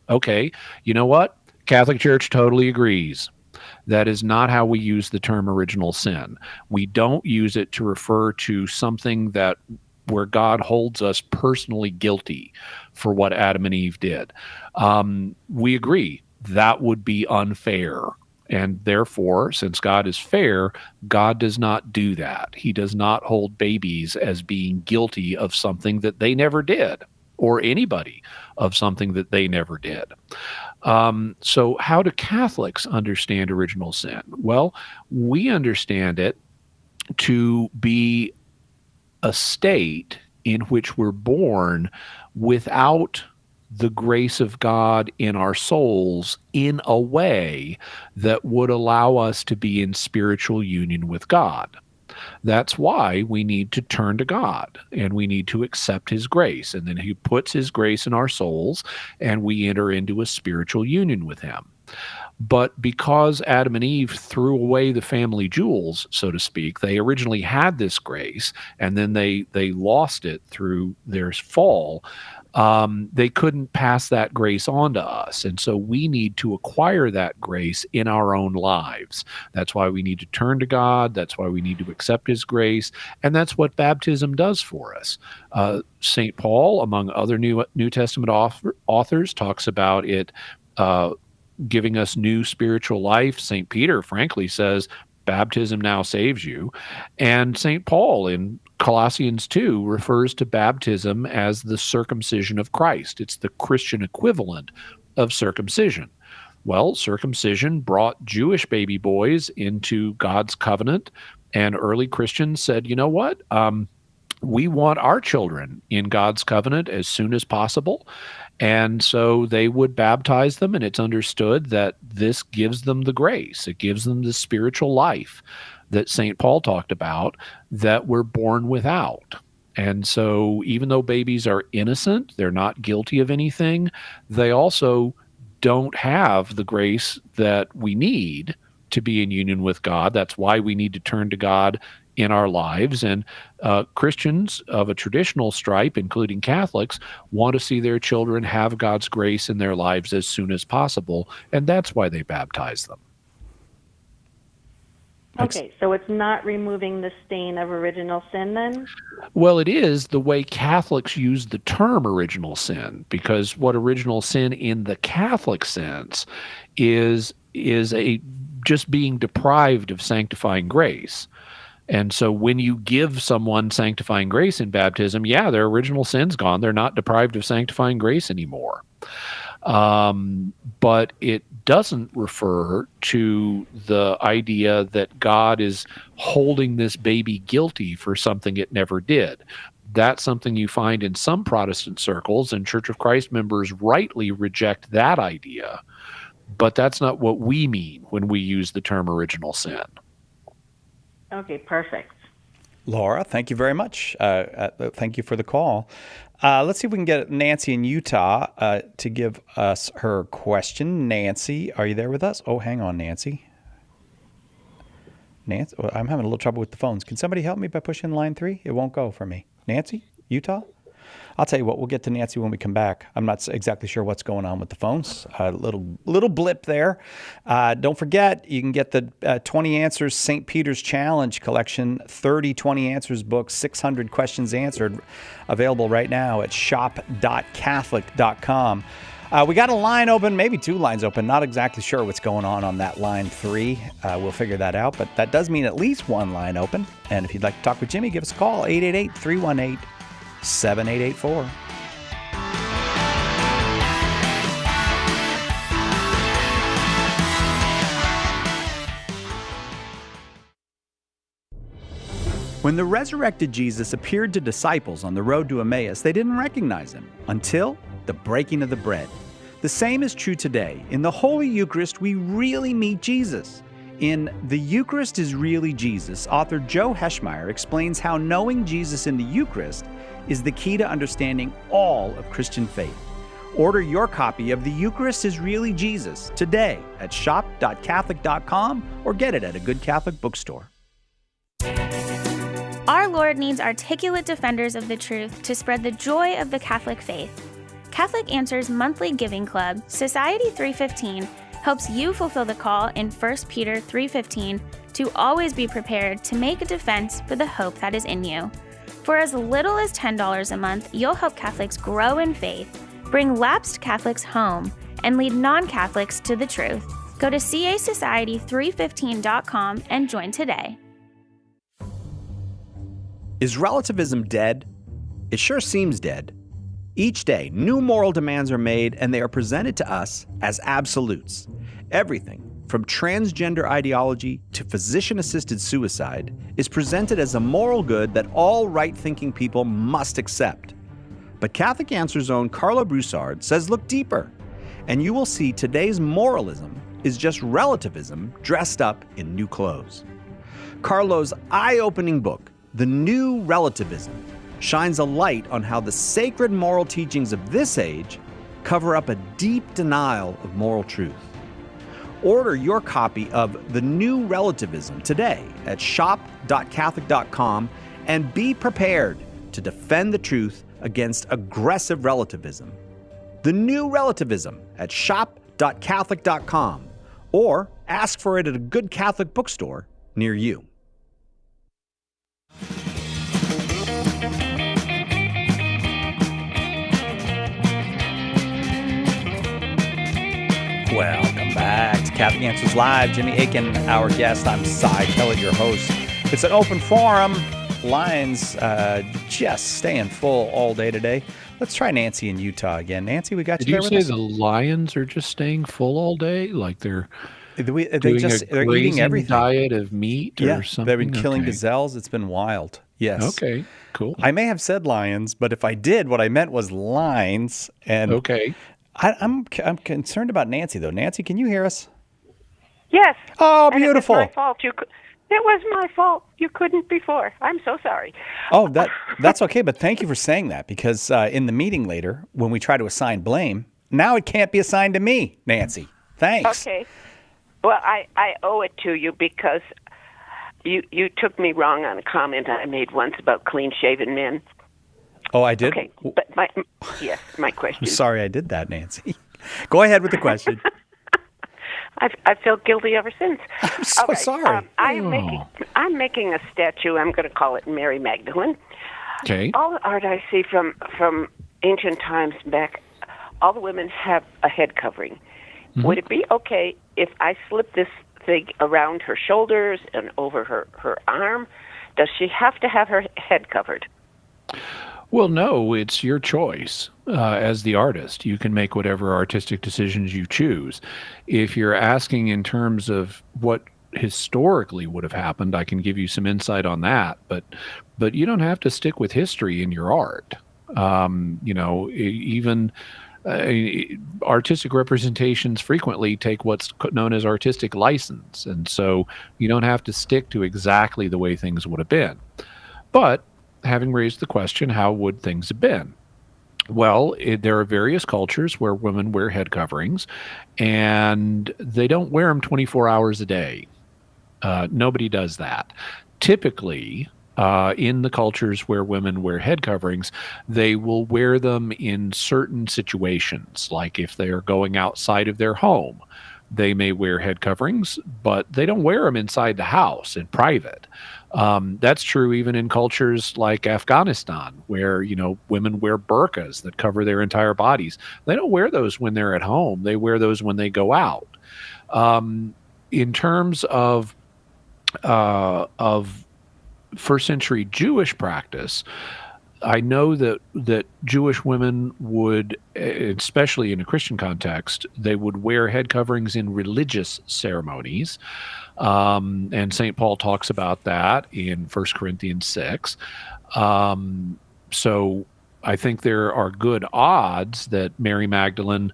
S2: Okay, you know what? Catholic Church totally agrees. That is not how we use the term original sin. We don't use it to refer to something where God holds us personally guilty for what Adam and Eve did. We agree that would be unfair. And therefore, since God is fair, God does not do that. He does not hold babies as being guilty of something that they never did, or anybody of something that they never did. So how do Catholics understand original sin? Well, we understand it to be a state in which we're born without the grace of God in our souls in a way that would allow us to be in spiritual union with God. That's why we need to turn to God and we need to accept His grace. And then He puts His grace in our souls and we enter into a spiritual union with Him. But because Adam and Eve threw away the family jewels, so to speak, they originally had this grace and then they lost it through their fall. They couldn't pass that grace on to us. And so we need to acquire that grace in our own lives. That's why we need to turn to God. That's why we need to accept His grace. And that's what baptism does for us. St. Paul, among other New Testament authors, talks about it giving us new spiritual life. St. Peter, frankly, says baptism now saves you. And St. Paul in Colossians 2 refers to baptism as the circumcision of Christ. It's the Christian equivalent of circumcision. Well, circumcision brought Jewish baby boys into God's covenant, and early Christians said, you know what? We want our children in God's covenant as soon as possible. And so they would baptize them, and it's understood that this gives them the grace. It gives them the spiritual life that St. Paul talked about that we're born without. And so even though babies are innocent, they're not guilty of anything, they also don't have the grace that we need to be in union with God. That's why we need to turn to God in our lives. And Christians of a traditional stripe, including Catholics, want to see their children have God's grace in their lives as soon as possible. And that's why they baptize them.
S6: Okay, so it's not removing the stain of original sin then?
S2: Well, it is the way Catholics use the term original sin, because what original sin in the Catholic sense is just being deprived of sanctifying grace. And so when you give someone sanctifying grace in baptism, yeah, their original sin's gone. They're not deprived of sanctifying grace anymore. But it doesn't refer to the idea that God is holding this baby guilty for something it never did. That's something you find in some Protestant circles, and Church of Christ members rightly reject that idea. But that's not what we mean when we use the term original sin.
S6: Okay, perfect.
S1: Laura, thank you very much. Thank you for the call. Let's see if we can get Nancy in Utah to give us her question. Nancy, are you there with us? Oh, hang on, Nancy. Nancy, well, I'm having a little trouble with the phones. Can somebody help me by pushing line 3? It won't go for me. Nancy, Utah? I'll tell you what, we'll get to Nancy when we come back. I'm not exactly sure what's going on with the phones. A little blip there. Don't forget, you can get the 20 Answers St. Peter's Challenge collection, 30 20 Answers books, 600 questions answered, available right now at shop.catholic.com. We got a line open, maybe 2 lines open. Not exactly sure what's going on that line 3. We'll figure that out, but that does mean at least 1 line open. And if you'd like to talk with Jimmy, give us a call, 888-318-7884. When the resurrected Jesus appeared to disciples on the road to Emmaus, they didn't recognize him until the breaking of the bread. The same is true today. In the Holy Eucharist, we really meet Jesus. In The Eucharist is Really Jesus, author Joe Heschmeyer explains how knowing Jesus in the Eucharist is the key to understanding all of Christian faith. Order your copy of The Eucharist is Really Jesus today at shop.catholic.com or get it at a good Catholic bookstore.
S14: Our Lord needs articulate defenders of the truth to spread the joy of the Catholic faith. Catholic Answers monthly giving club, Society 315, helps you fulfill the call in 1 Peter 3:15 to always be prepared to make a defense for the hope that is in you. For as little as $10 a month, you'll help Catholics grow in faith, bring lapsed Catholics home, and lead non-Catholics to the truth. Go to casociety315.com and join today.
S1: Is relativism dead? It sure seems dead. Each day, new moral demands are made, and they are presented to us as absolutes. Everything, from transgender ideology to physician-assisted suicide, is presented as a moral good that all right-thinking people must accept. But Catholic Answers' own Carlo Broussard says look deeper, and you will see today's moralism is just relativism dressed up in new clothes. Carlo's eye-opening book, The New Relativism, shines a light on how the sacred moral teachings of this age cover up a deep denial of moral truth. Order your copy of The New Relativism today at shop.catholic.com and be prepared to defend the truth against aggressive relativism. The New Relativism at shop.catholic.com or ask for it at a good Catholic bookstore near you. Welcome back to Catholic Answers Live. Jimmy Akin, our guest. I'm Cy Kellett, your host. It's an open forum. Lines just staying full all day today. Let's try Nancy in Utah again. Nancy, we got
S2: Did
S1: you
S2: you
S1: there
S2: say
S1: with us?
S2: the lions are just staying full all day? Like they're
S1: they're
S2: doing
S1: eating
S2: grazing
S1: everything.
S2: Diet of meat or something?
S1: They've been killing
S2: Okay.
S1: gazelles. It's been wild. Yes.
S2: Okay, cool.
S1: I may have said lions, but if I did, what I meant was lines. And
S2: okay.
S1: I'm concerned about Nancy, though. Nancy, can you hear us?
S8: Yes.
S1: Oh,
S8: And
S1: beautiful.
S8: It was my fault. It was my fault. You couldn't before. I'm so sorry.
S1: Oh, that's okay, but thank you for saying that, because in the meeting later, when we try to assign blame, now it can't be assigned to me, Nancy. Thanks.
S8: Okay. Well, I owe it to you because you took me wrong on a comment I made once about clean-shaven men.
S1: Oh, I did?
S8: Okay, but my question.
S1: I'm sorry I did that, Nancy. Go ahead with the question.
S8: I felt guilty ever since.
S1: I'm so sorry.
S8: I'm making a statue. I'm going to call it Mary Magdalene.
S2: Okay.
S8: All the art I see from ancient times back, all the women have a head covering.
S2: Mm-hmm.
S8: Would it be okay if I slip this thing around her shoulders and over her arm? Does she have to have her head covered?
S2: Well, no, it's your choice. As the artist, you can make whatever artistic decisions you choose. If you're asking in terms of what historically would have happened, I can give you some insight on that. But you don't have to stick with history in your art. Even artistic representations frequently take what's known as artistic license, and so you don't have to stick to exactly the way things would have been. But having raised the question, how would things have been? Well, there are various cultures where women wear head coverings, and they don't wear them 24 hours a day. Nobody does that. Typically, in the cultures where women wear head coverings, they will wear them in certain situations, like if they are going outside of their home. They may wear head coverings, but they don't wear them inside the house in private. That's true even in cultures like Afghanistan, where women wear burqas that cover their entire bodies. They don't wear those when they're at home. They wear those when they go out. In terms of first century Jewish practice, I know that Jewish women would, especially in a Christian context, they would wear head coverings in religious ceremonies. And St. Paul talks about that in 1 Corinthians 6. So I think there are good odds that Mary Magdalene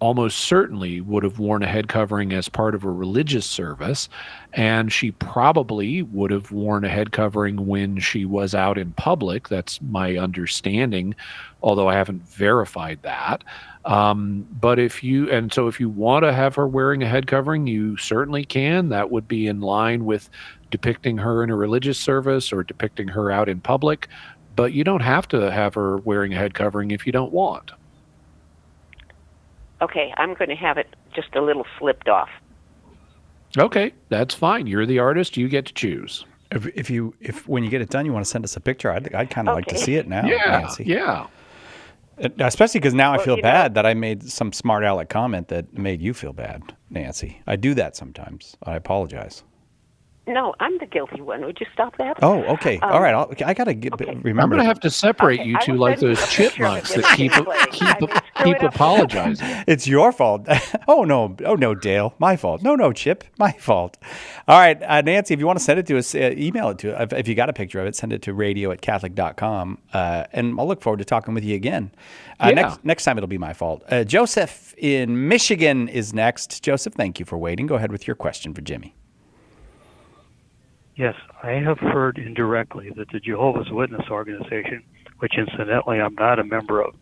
S2: almost certainly would have worn a head covering as part of a religious service, and she probably would have worn a head covering when she was out in public. That's my understanding, although I haven't verified that. But if you want to have her wearing a head covering, you certainly can. That would be in line with depicting her in a religious service or depicting her out in public, but you don't have to have her wearing a head covering if you don't want.
S8: Okay, I'm going to have it just a little slipped off.
S2: Okay, that's fine. You're the artist. You get to choose.
S1: If when you get it done, you want to send us a picture, I'd kind of like to see it now,
S2: Yeah,
S1: Nancy.
S2: yeah.
S1: Especially because now I feel bad that I made some smart aleck comment that made you feel bad, Nancy. I do that sometimes. I apologize.
S8: No, I'm the guilty one. Would you stop that?
S1: Oh, okay. All right. I got to remember.
S2: I'm going to have to separate you two like those chipmunks that keep apologizing.
S1: It's your fault. Oh, no, Dale. My fault. No, Chip. My fault. All right, Nancy, if you want to send it to us, email it to us. If you got a picture of it, send it to radio@catholic.com. And I'll look forward to talking with you again. Next time it'll be my fault. Joseph in Michigan is next. Joseph, thank you for waiting. Go ahead with your question for Jimmy.
S10: Yes, I have heard indirectly that the Jehovah's Witness organization, which incidentally I'm not a member of,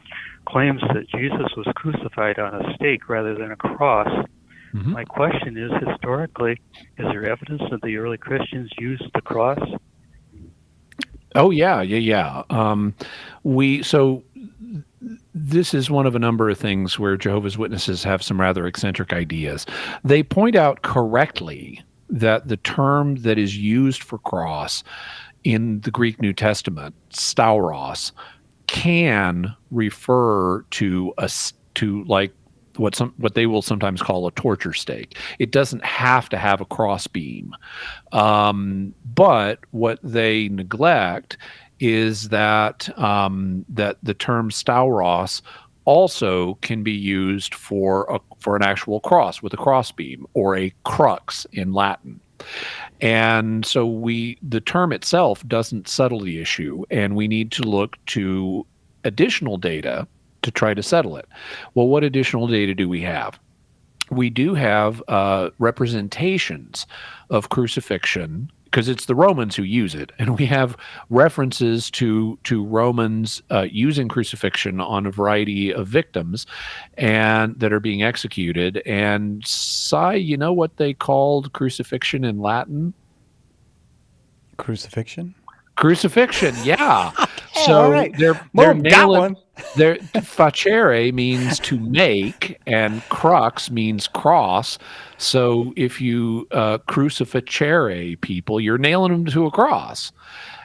S10: claims that Jesus was crucified on a stake rather than a cross. Mm-hmm. My question is, historically, is there evidence that the early Christians used the cross?
S2: Oh, yeah. This is one of a number of things where Jehovah's Witnesses have some rather eccentric ideas. They point out correctly that the term that is used for cross in the Greek New Testament, stauros, can refer to like what they will sometimes call a torture stake. It doesn't have to have a cross beam. But what they neglect is that that the term stauros also can be used for an actual cross with a crossbeam, or a crux in Latin. And so the term itself doesn't settle the issue, and we need to look to additional data to try to settle it. Well, what additional data do we have? We do have representations of crucifixion, because it's the Romans who use it, and we have references to Romans using crucifixion on a variety of victims and that are being executed. And you know what they called crucifixion in Latin?
S1: Crucifixion,
S2: yeah.
S1: Okay,
S2: So
S1: all right.
S2: they're
S1: got one.
S2: Facere means to make, and crux means cross. So if you crucificere people, you're nailing them to a cross.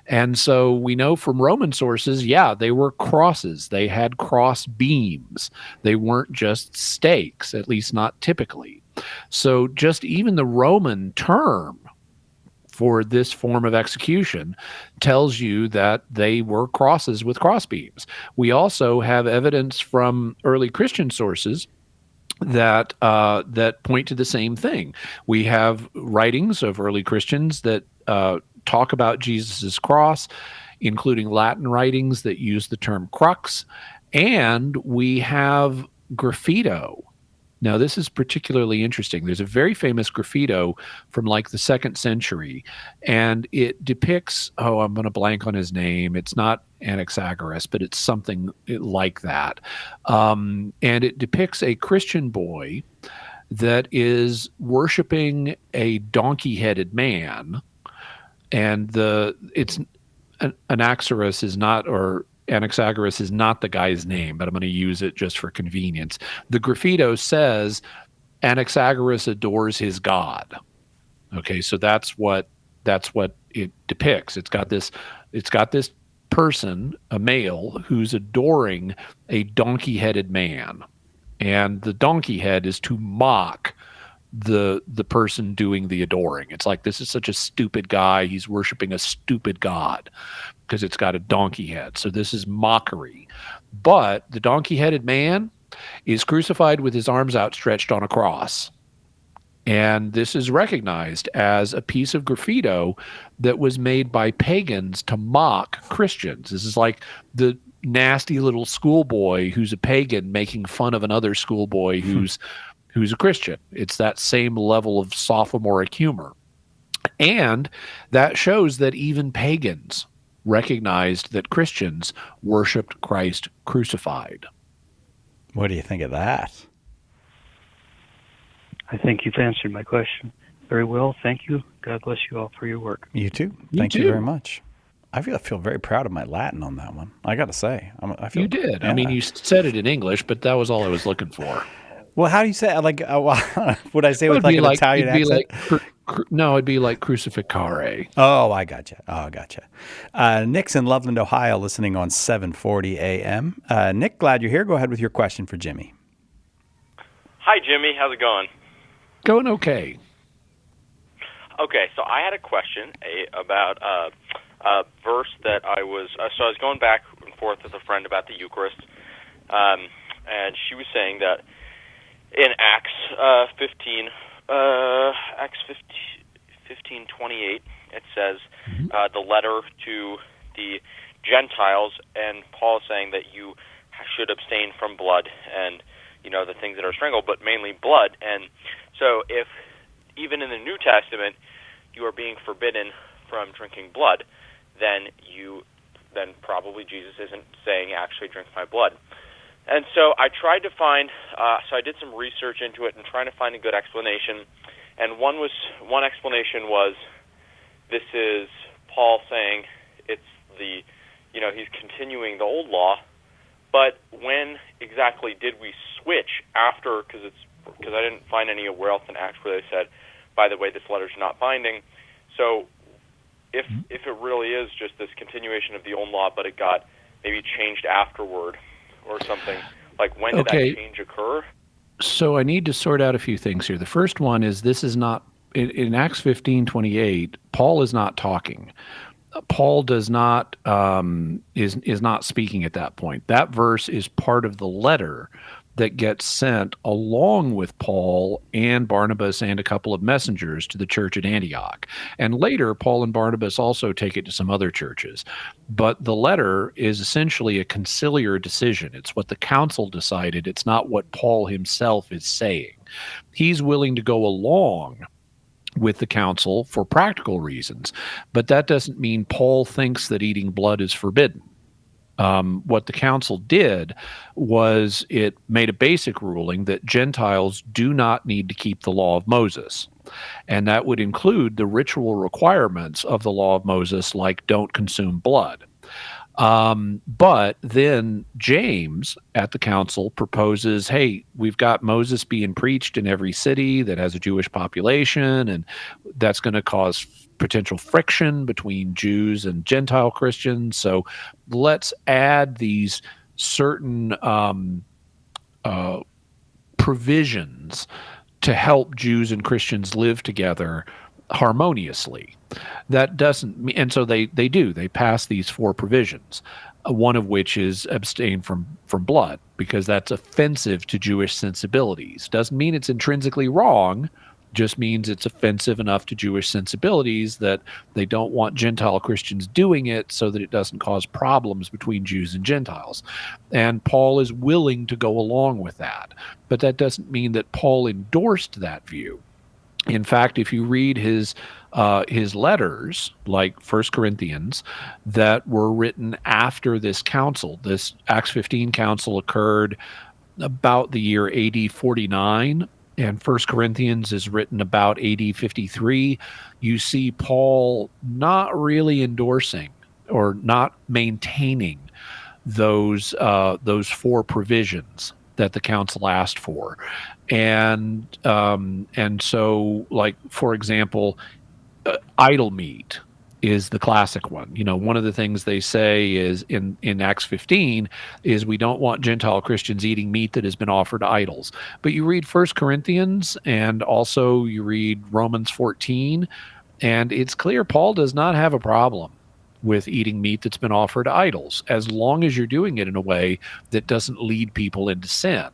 S2: And so we know from Roman sources, they were crosses. They had cross beams. They weren't just stakes, at least not typically. So just even the Roman term for this form of execution tells you that they were crosses with crossbeams. We also have evidence from early Christian sources that point to the same thing. We have writings of early Christians that talk about Jesus's cross, including Latin writings that use the term crux, and we have graffito. Now, this is particularly interesting. There's a very famous graffito from like the 2nd century, and it depicts, I'm going to blank on his name. It's not Anaxagoras, but it's something like that. And it depicts a Christian boy that is worshiping a donkey-headed man, and Anaxagoras is not, or Anaxagoras is not the guy's name, but I'm going to use it just for convenience. The graffito says Anaxagoras adores his god. Okay, so that's what it depicts. It's got this person, a male, who's adoring a donkey-headed man, and the donkey head is to mock the person doing the adoring. It's like, this is such a stupid guy. He's worshiping a stupid god because it's got a donkey head. So this is mockery. But the donkey-headed man is crucified with his arms outstretched on a cross. And this is recognized as a piece of graffito that was made by pagans to mock Christians. This is like the nasty little schoolboy who's a pagan making fun of another schoolboy who's a Christian. It's that same level of sophomoric humor. And that shows that even pagans recognized that Christians worshiped Christ crucified.
S1: What do you think of that?
S10: I think you've answered my question very well. Thank you. God bless you all for your work.
S1: You too. Thank you very much. I feel very proud of my Latin on that one. I got to say.
S2: You did. Yeah. I mean, you said it in English, but that was all I was looking for.
S1: Well, how do you say it? Like, would I say it with like an Italian accent?
S2: No, it'd be like crucificare.
S1: Oh, I gotcha. Nick's in Loveland, Ohio, listening on 740 AM. Nick, glad you're here. Go ahead with your question for Jimmy.
S11: Hi, Jimmy. How's it going?
S2: Going okay.
S11: Okay, so I had a question about a verse that I was going back and forth with a friend about the Eucharist, and she was saying that in Acts 15:28, it says the letter to the Gentiles, and Paul is saying that you should abstain from blood and the things that are strangled, but mainly blood. And so if even in the New Testament you are being forbidden from drinking blood, then probably Jesus isn't saying actually drink my blood. And so I tried to find, so I did some research into it and trying to find a good explanation. And one explanation was, this is Paul saying it's he's continuing the old law, but when exactly did we switch after? Because I didn't find anywhere else in Acts where they said, by the way, this letter's not binding. So if it really is just this continuation of the old law, but it got maybe changed afterward or something, like when did that change occur?
S2: So I need to sort out a few things here. The first one is, this is not in Acts 15:28. Paul is not talking. Paul does not is not speaking at that point. That verse is part of the letter that gets sent along with Paul and Barnabas and a couple of messengers to the church at Antioch. And later, Paul and Barnabas also take it to some other churches. But the letter is essentially a conciliar decision. It's what the council decided. It's not what Paul himself is saying. He's willing to go along with the council for practical reasons, but that doesn't mean Paul thinks that eating blood is forbidden. What the council did was it made a basic ruling that Gentiles do not need to keep the law of Moses. And that would include the ritual requirements of the law of Moses, like don't consume blood. But then James at the council proposes, hey, we've got Moses being preached in every city that has a Jewish population, and that's going to cause potential friction between Jews and Gentile Christians. So let's add these certain provisions to help Jews and Christians live together harmoniously. That doesn't mean, and so they pass these 4 provisions, one of which is abstain from blood, because that's offensive to Jewish sensibilities. Doesn't mean it's intrinsically wrong, just means it's offensive enough to Jewish sensibilities that they don't want Gentile Christians doing it so that it doesn't cause problems between Jews and Gentiles. And Paul is willing to go along with that. But that doesn't mean that Paul endorsed that view. In fact, if you read his letters, like 1 Corinthians, that were written after this council, this Acts 15 council occurred about the year AD 49, and 1 Corinthians is written about AD 53, you see Paul not really endorsing or not maintaining those 4 provisions that the council asked for. And so, like, for example, idol meat is the classic one. One of the things they say is in Acts 15 is we don't want Gentile Christians eating meat that has been offered to idols. But you read 1 Corinthians and also you read Romans 14, and it's clear Paul does not have a problem with eating meat that's been offered to idols, as long as you're doing it in a way that doesn't lead people into sin.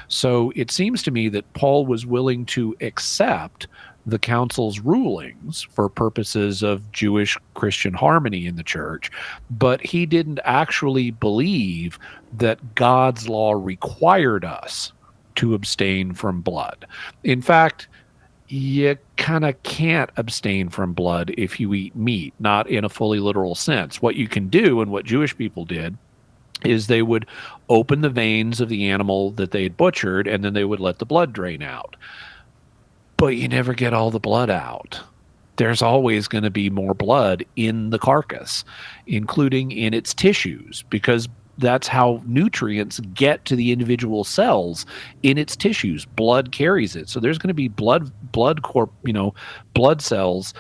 S2: So it seems to me that Paul was willing to accept the council's rulings for purposes of Jewish-Christian harmony in the church, but he didn't actually believe that God's law required us to abstain from blood. In fact, you kind of can't abstain from blood if you eat meat, not in a fully literal sense. What you can do, and what Jewish people did, is they would open the veins of the animal that they had butchered, and then they would let the blood drain out. But you never get all the blood out. There's always going to be more blood in the carcass, including in its tissues, because that's how nutrients get to the individual cells in its tissues. Blood carries it. So there's going to be blood cells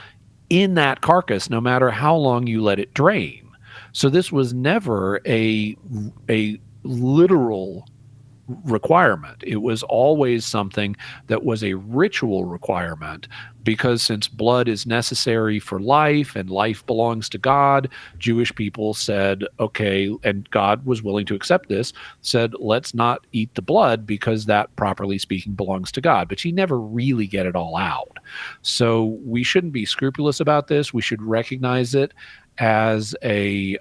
S2: in that carcass no matter how long you let it drain. So this was never a literal requirement. It was always something that was a ritual requirement, because since blood is necessary for life and life belongs to God, Jewish people said, okay, and God was willing to accept this, said, let's not eat the blood because that, properly speaking, belongs to God. But you never really get it all out. So we shouldn't be scrupulous about this. We should recognize it as a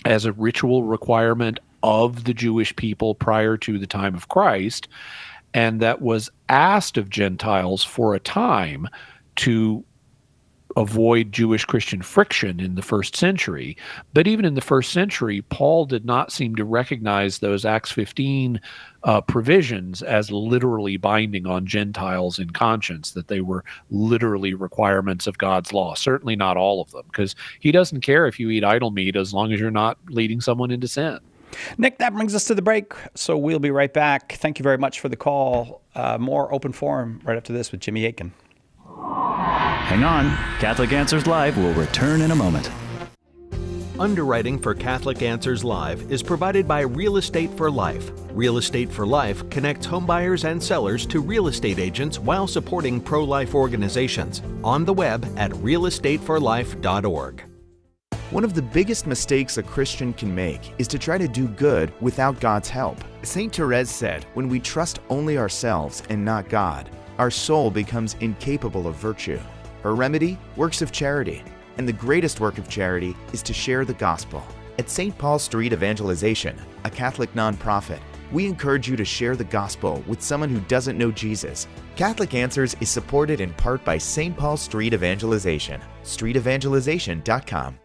S2: ritual requirement of the Jewish people prior to the time of Christ, and that was asked of Gentiles for a time to avoid Jewish-Christian friction in the first century. But even in the first century, Paul did not seem to recognize those Acts 15 provisions as literally binding on Gentiles in conscience, that they were literally requirements of God's law. Certainly not all of them, because he doesn't care if you eat idol meat as long as you're not leading someone into sin.
S1: Nick, that brings us to the break, so we'll be right back. Thank you very much for the call. More open forum right after this with Jimmy Akin.
S12: Hang on. Catholic Answers Live will return in a moment.
S13: Underwriting for Catholic Answers Live is provided by Real Estate for Life. Real Estate for Life connects homebuyers and sellers to real estate agents while supporting pro-life organizations. On the web at realestateforlife.org.
S16: One of the biggest mistakes a Christian can make is to try to do good without God's help. St. Therese said, when we trust only ourselves and not God, our soul becomes incapable of virtue. Her remedy? Works of charity. And the greatest work of charity is to share the gospel. At St. Paul Street Evangelization, a Catholic nonprofit, we encourage you to share the gospel with someone who doesn't know Jesus. Catholic Answers is supported in part by St. Paul Street Evangelization, streetevangelization.com.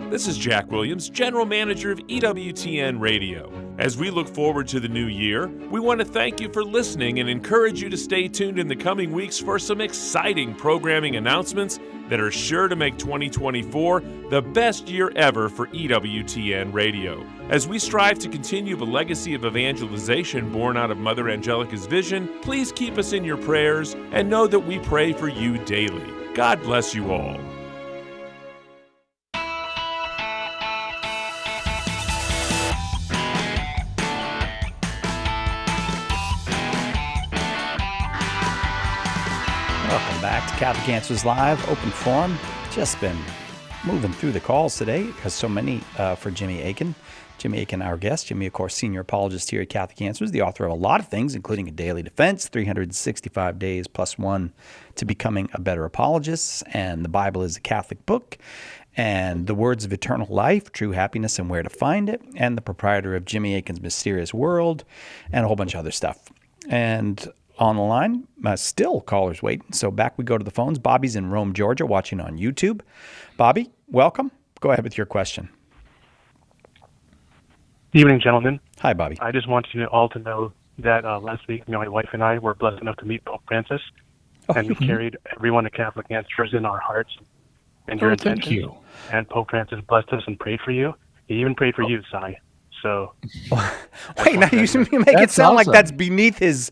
S15: This is Jack Williams, General Manager of EWTN Radio. As we look forward to the new year, we want to thank you for listening and encourage you to stay tuned in the coming weeks for some exciting programming announcements that are sure to make 2024 the best year ever for EWTN Radio. As we strive to continue the legacy of evangelization born out of Mother Angelica's vision, please keep us in your prayers and know that we pray for you daily. God bless you all.
S1: Welcome back to Catholic Answers Live, open forum. Just been moving through the calls today because so many for Jimmy Akin. Jimmy Akin, our guest. Jimmy, of course, senior apologist here at Catholic Answers, the author of a lot of things, including A Daily Defense, 365 Days plus one to Becoming a Better Apologist, and The Bible is a Catholic Book, and The Words of Eternal Life, True Happiness and Where to Find It, and the proprietor of Jimmy Akin's Mysterious World, and a whole bunch of other stuff. And on the line, still callers waiting. So back we go to the phones. Bobby's in Rome, Georgia, watching on YouTube. Bobby, welcome. Go ahead with your question.
S24: Good evening, gentlemen.
S1: Hi, Bobby.
S24: I just want you all to know
S7: that last week, my wife and I were blessed enough to meet Pope Francis, and we carried everyone at Catholic Answers in our hearts and your intentions.
S2: Thank you.
S7: And Pope Francis blessed us and prayed for you. He even prayed for you, Cy. So,
S1: wait, now you make it sound like that's beneath his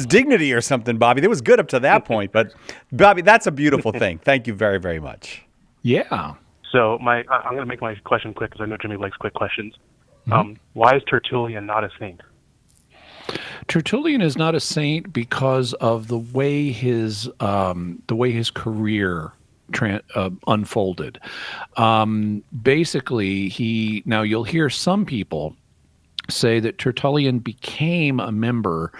S1: dignity or something, Bobby. That was good up to that point, but Bobby, that's a beautiful thing. Thank you very, very much.
S2: Yeah.
S7: So I'm going to make my question quick because I know Jimmy likes quick questions. Why is Tertullian not a saint?
S2: Tertullian is not a saint because of the way his career unfolded. Basically, now you'll hear some people say that Tertullian became a member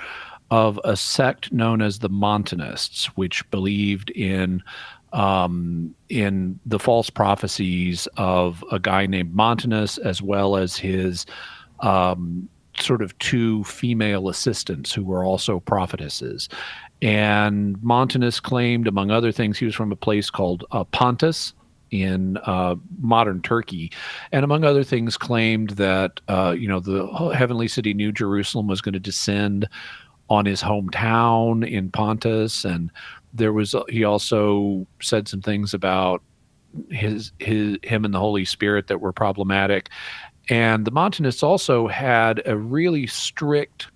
S2: of a sect known as the Montanists, which believed in the false prophecies of a guy named Montanus, as well as his sort of two female assistants who were also prophetesses. And Montanus claimed, among other things, he was from a place called Pontus in modern Turkey, and among other things claimed that the heavenly city, New Jerusalem, was going to descend on his hometown in Pontus, and he also said some things about him and the Holy Spirit that were problematic. And the Montanists also had a really strict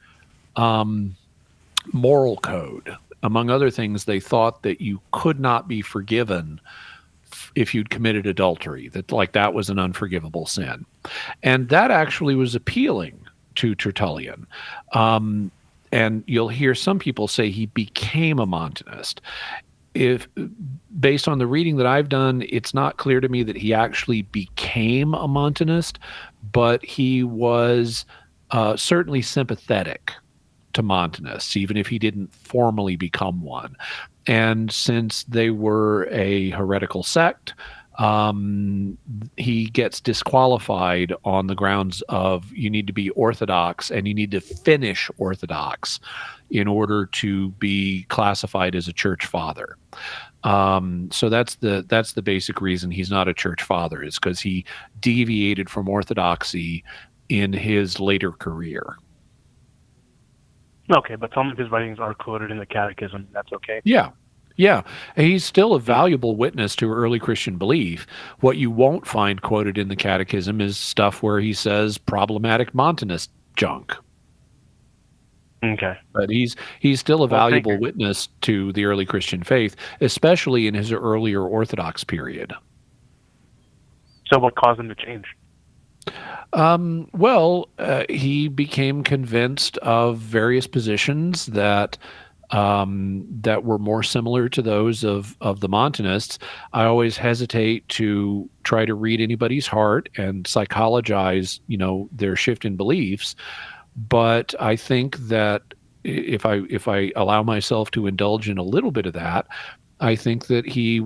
S2: moral code. Among other things, they thought that you could not be forgiven if you'd committed adultery, that was an unforgivable sin. And that actually was appealing to Tertullian. And you'll hear some people say he became a Montanist. Based on the reading that I've done, it's not clear to me that he actually became a Montanist, but he was certainly sympathetic to Montanists, even if he didn't formally become one. And since they were a heretical sect, he gets disqualified on the grounds of you need to be Orthodox and you need to finish Orthodox in order to be classified as a church father. So that's the basic reason he's not a church father, is because he deviated from Orthodoxy in his later career.
S7: Okay, but some of his writings are quoted in the Catechism. That's okay?
S2: Yeah. He's still a valuable witness to early Christian belief. What you won't find quoted in the Catechism is stuff where he says problematic Montanist junk.
S7: Okay.
S2: But he's still a valuable witness to the early Christian faith, especially in his earlier Orthodox period.
S7: So what caused him to change?
S2: He became convinced of various positions that were more similar to those of the Montanists. I always hesitate to try to read anybody's heart and psychologize, their shift in beliefs. But I think that if I allow myself to indulge in a little bit of that, I think that he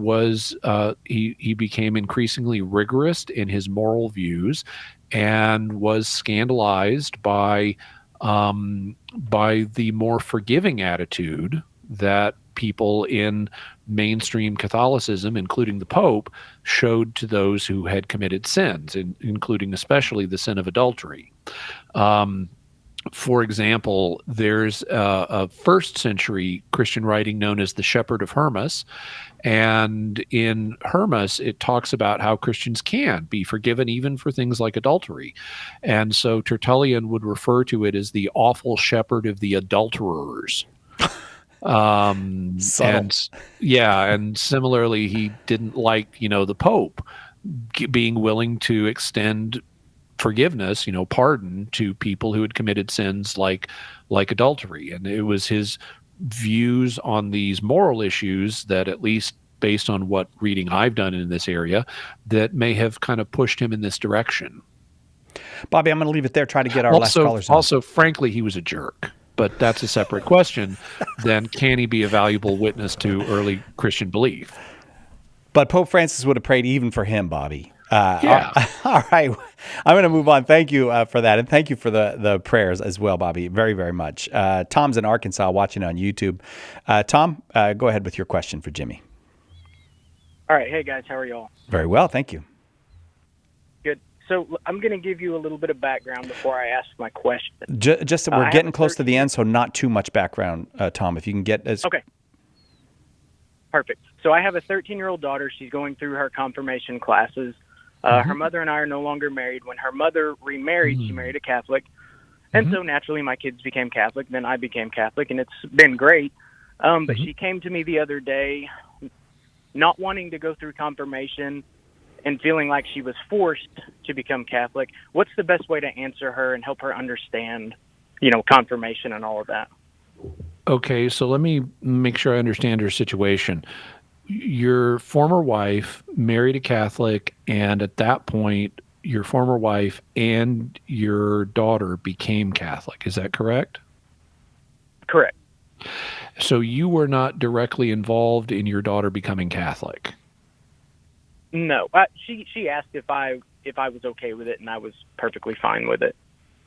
S2: became increasingly rigorous in his moral views and was scandalized by the more forgiving attitude that people in mainstream Catholicism, including the Pope, showed to those who had committed sins, including especially the sin of adultery. For example, there's a first century Christian writing known as the Shepherd of Hermas. And in Hermas, it talks about how Christians can be forgiven even for things like adultery. And so Tertullian would refer to it as the awful shepherd of the adulterers. And similarly, he didn't like, the Pope being willing to extend forgiveness, pardon to people who had committed sins like adultery. And it was his views on these moral issues that, at least based on what reading I've done in this area, that may have kind of pushed him in this direction.
S1: Bobby, I'm going to leave it there. Try to get our last callers on.
S2: Also, frankly, he was a jerk, but that's a separate question. Then can he be a valuable witness to early Christian belief?
S1: But Pope Francis would have prayed even for him, Bobby. All right. I'm going to move on. Thank you for that. And thank you for the prayers as well, Bobby, very, very much. Tom's in Arkansas watching on YouTube. Tom, go ahead with your question for Jimmy.
S9: All right. Hey, guys. How are y'all?
S1: Very well. Thank you.
S9: Good. So I'm going to give you a little bit of background before I ask my question.
S1: Just that we're getting close to the end, so not too much background, Tom. If you can get as
S9: Okay. Perfect. So I have a 13-year-old daughter. She's going through her confirmation classes. Her mother and I are no longer married. When her mother remarried, she married a Catholic. And so naturally my kids became Catholic. Then I became Catholic, and it's been great. But she came to me the other day not wanting to go through confirmation and feeling like she was forced to become Catholic. What's the best way to answer her and help her understand, confirmation and all of that?
S2: Okay, so let me make sure I understand your situation. Your former wife married a Catholic, and at that point, your former wife and your daughter became Catholic. Is that correct?
S9: Correct.
S2: So you were not directly involved in your daughter becoming Catholic?
S9: No. She asked if I was okay with it, and I was perfectly fine with it.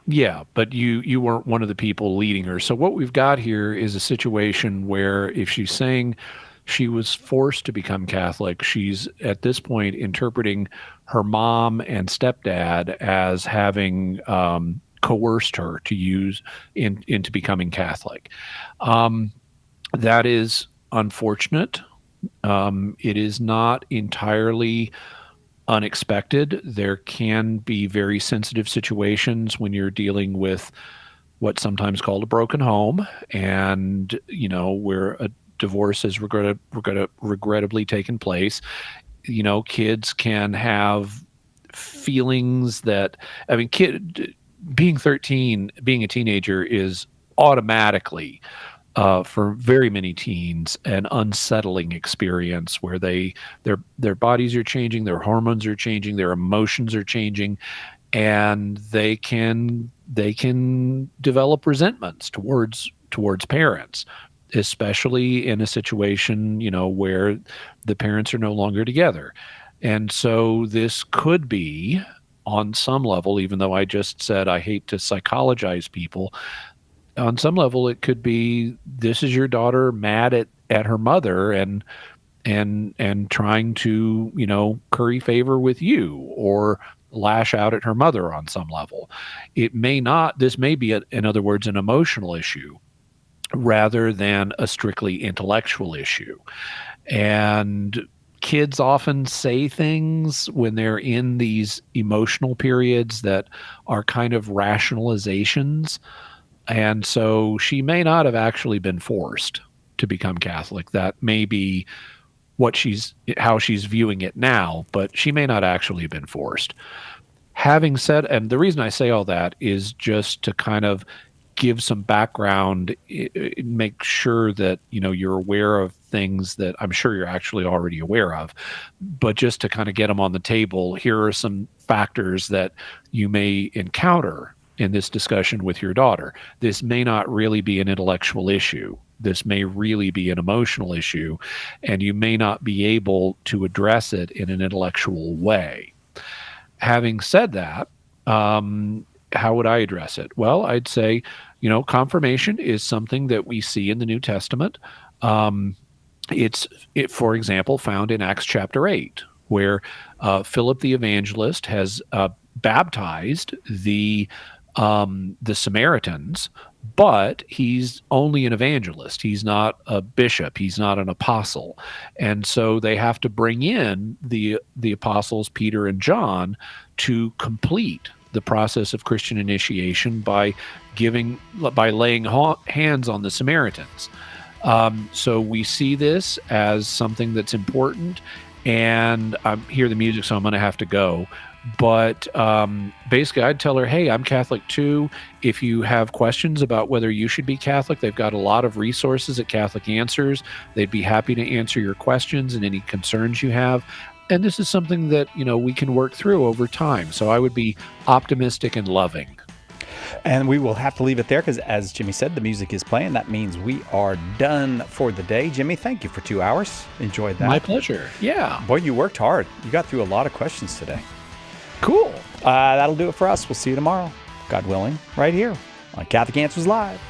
S2: Yeah, but you weren't one of the people leading her. So what we've got here is a situation where if she's saying she was forced to become Catholic, she's at this point interpreting her mom and stepdad as having coerced her to use into becoming Catholic. That is unfortunate. It is not entirely unexpected. There can be very sensitive situations when you're dealing with what's sometimes called a broken home, and where a divorce has regrettably taken place. Kids can have feelings that, being 13, being a teenager is automatically for very many teens an unsettling experience where their bodies are changing, their hormones are changing, their emotions are changing, and they can develop resentments towards parents, especially in a situation where the parents are no longer together. And so this could be, on some level, even though I just said I hate to psychologize people, on some level it could be this is your daughter mad at her mother and trying to curry favor with you or lash out at her mother on some level. This may be in other words an emotional issue rather than a strictly intellectual issue. And kids often say things when they're in these emotional periods that are kind of rationalizations. And so she may not have actually been forced to become Catholic. That may be how she's viewing it now, but she may not actually have been forced. Having said, and the reason I say all that is just to kind of give some background, make sure that you're aware of things that I'm sure you're actually already aware of, but just to kind of get them on the table. Here are some factors that you may encounter in this discussion with your daughter. This may not really be an intellectual issue. This may really be an emotional issue, and you may not be able to address it in an intellectual way. Having said that, how would I address it? Well, I'd say, confirmation is something that we see in the New Testament. It's, for example, found in Acts chapter 8, where Philip the evangelist has baptized the Samaritans, but he's only an evangelist. He's not a bishop. He's not an apostle. And so they have to bring in the apostles Peter and John to complete the process of Christian initiation by laying hands on the Samaritans. So we see this as something that's important. And I hear the music, so I'm going to have to go. But basically, I'd tell her, hey, I'm Catholic too. If you have questions about whether you should be Catholic, they've got a lot of resources at Catholic Answers. They'd be happy to answer your questions and any concerns you have. And this is something that, we can work through over time. So I would be optimistic and loving.
S1: And we will have to leave it there because, as Jimmy said, the music is playing. That means we are done for the day. Jimmy, thank you for 2 hours. Enjoyed that.
S2: My pleasure. Yeah.
S1: Boy, you worked hard. You got through a lot of questions today.
S2: Cool.
S1: That'll do it for us. We'll see you tomorrow, God willing, right here on Catholic Answers Live.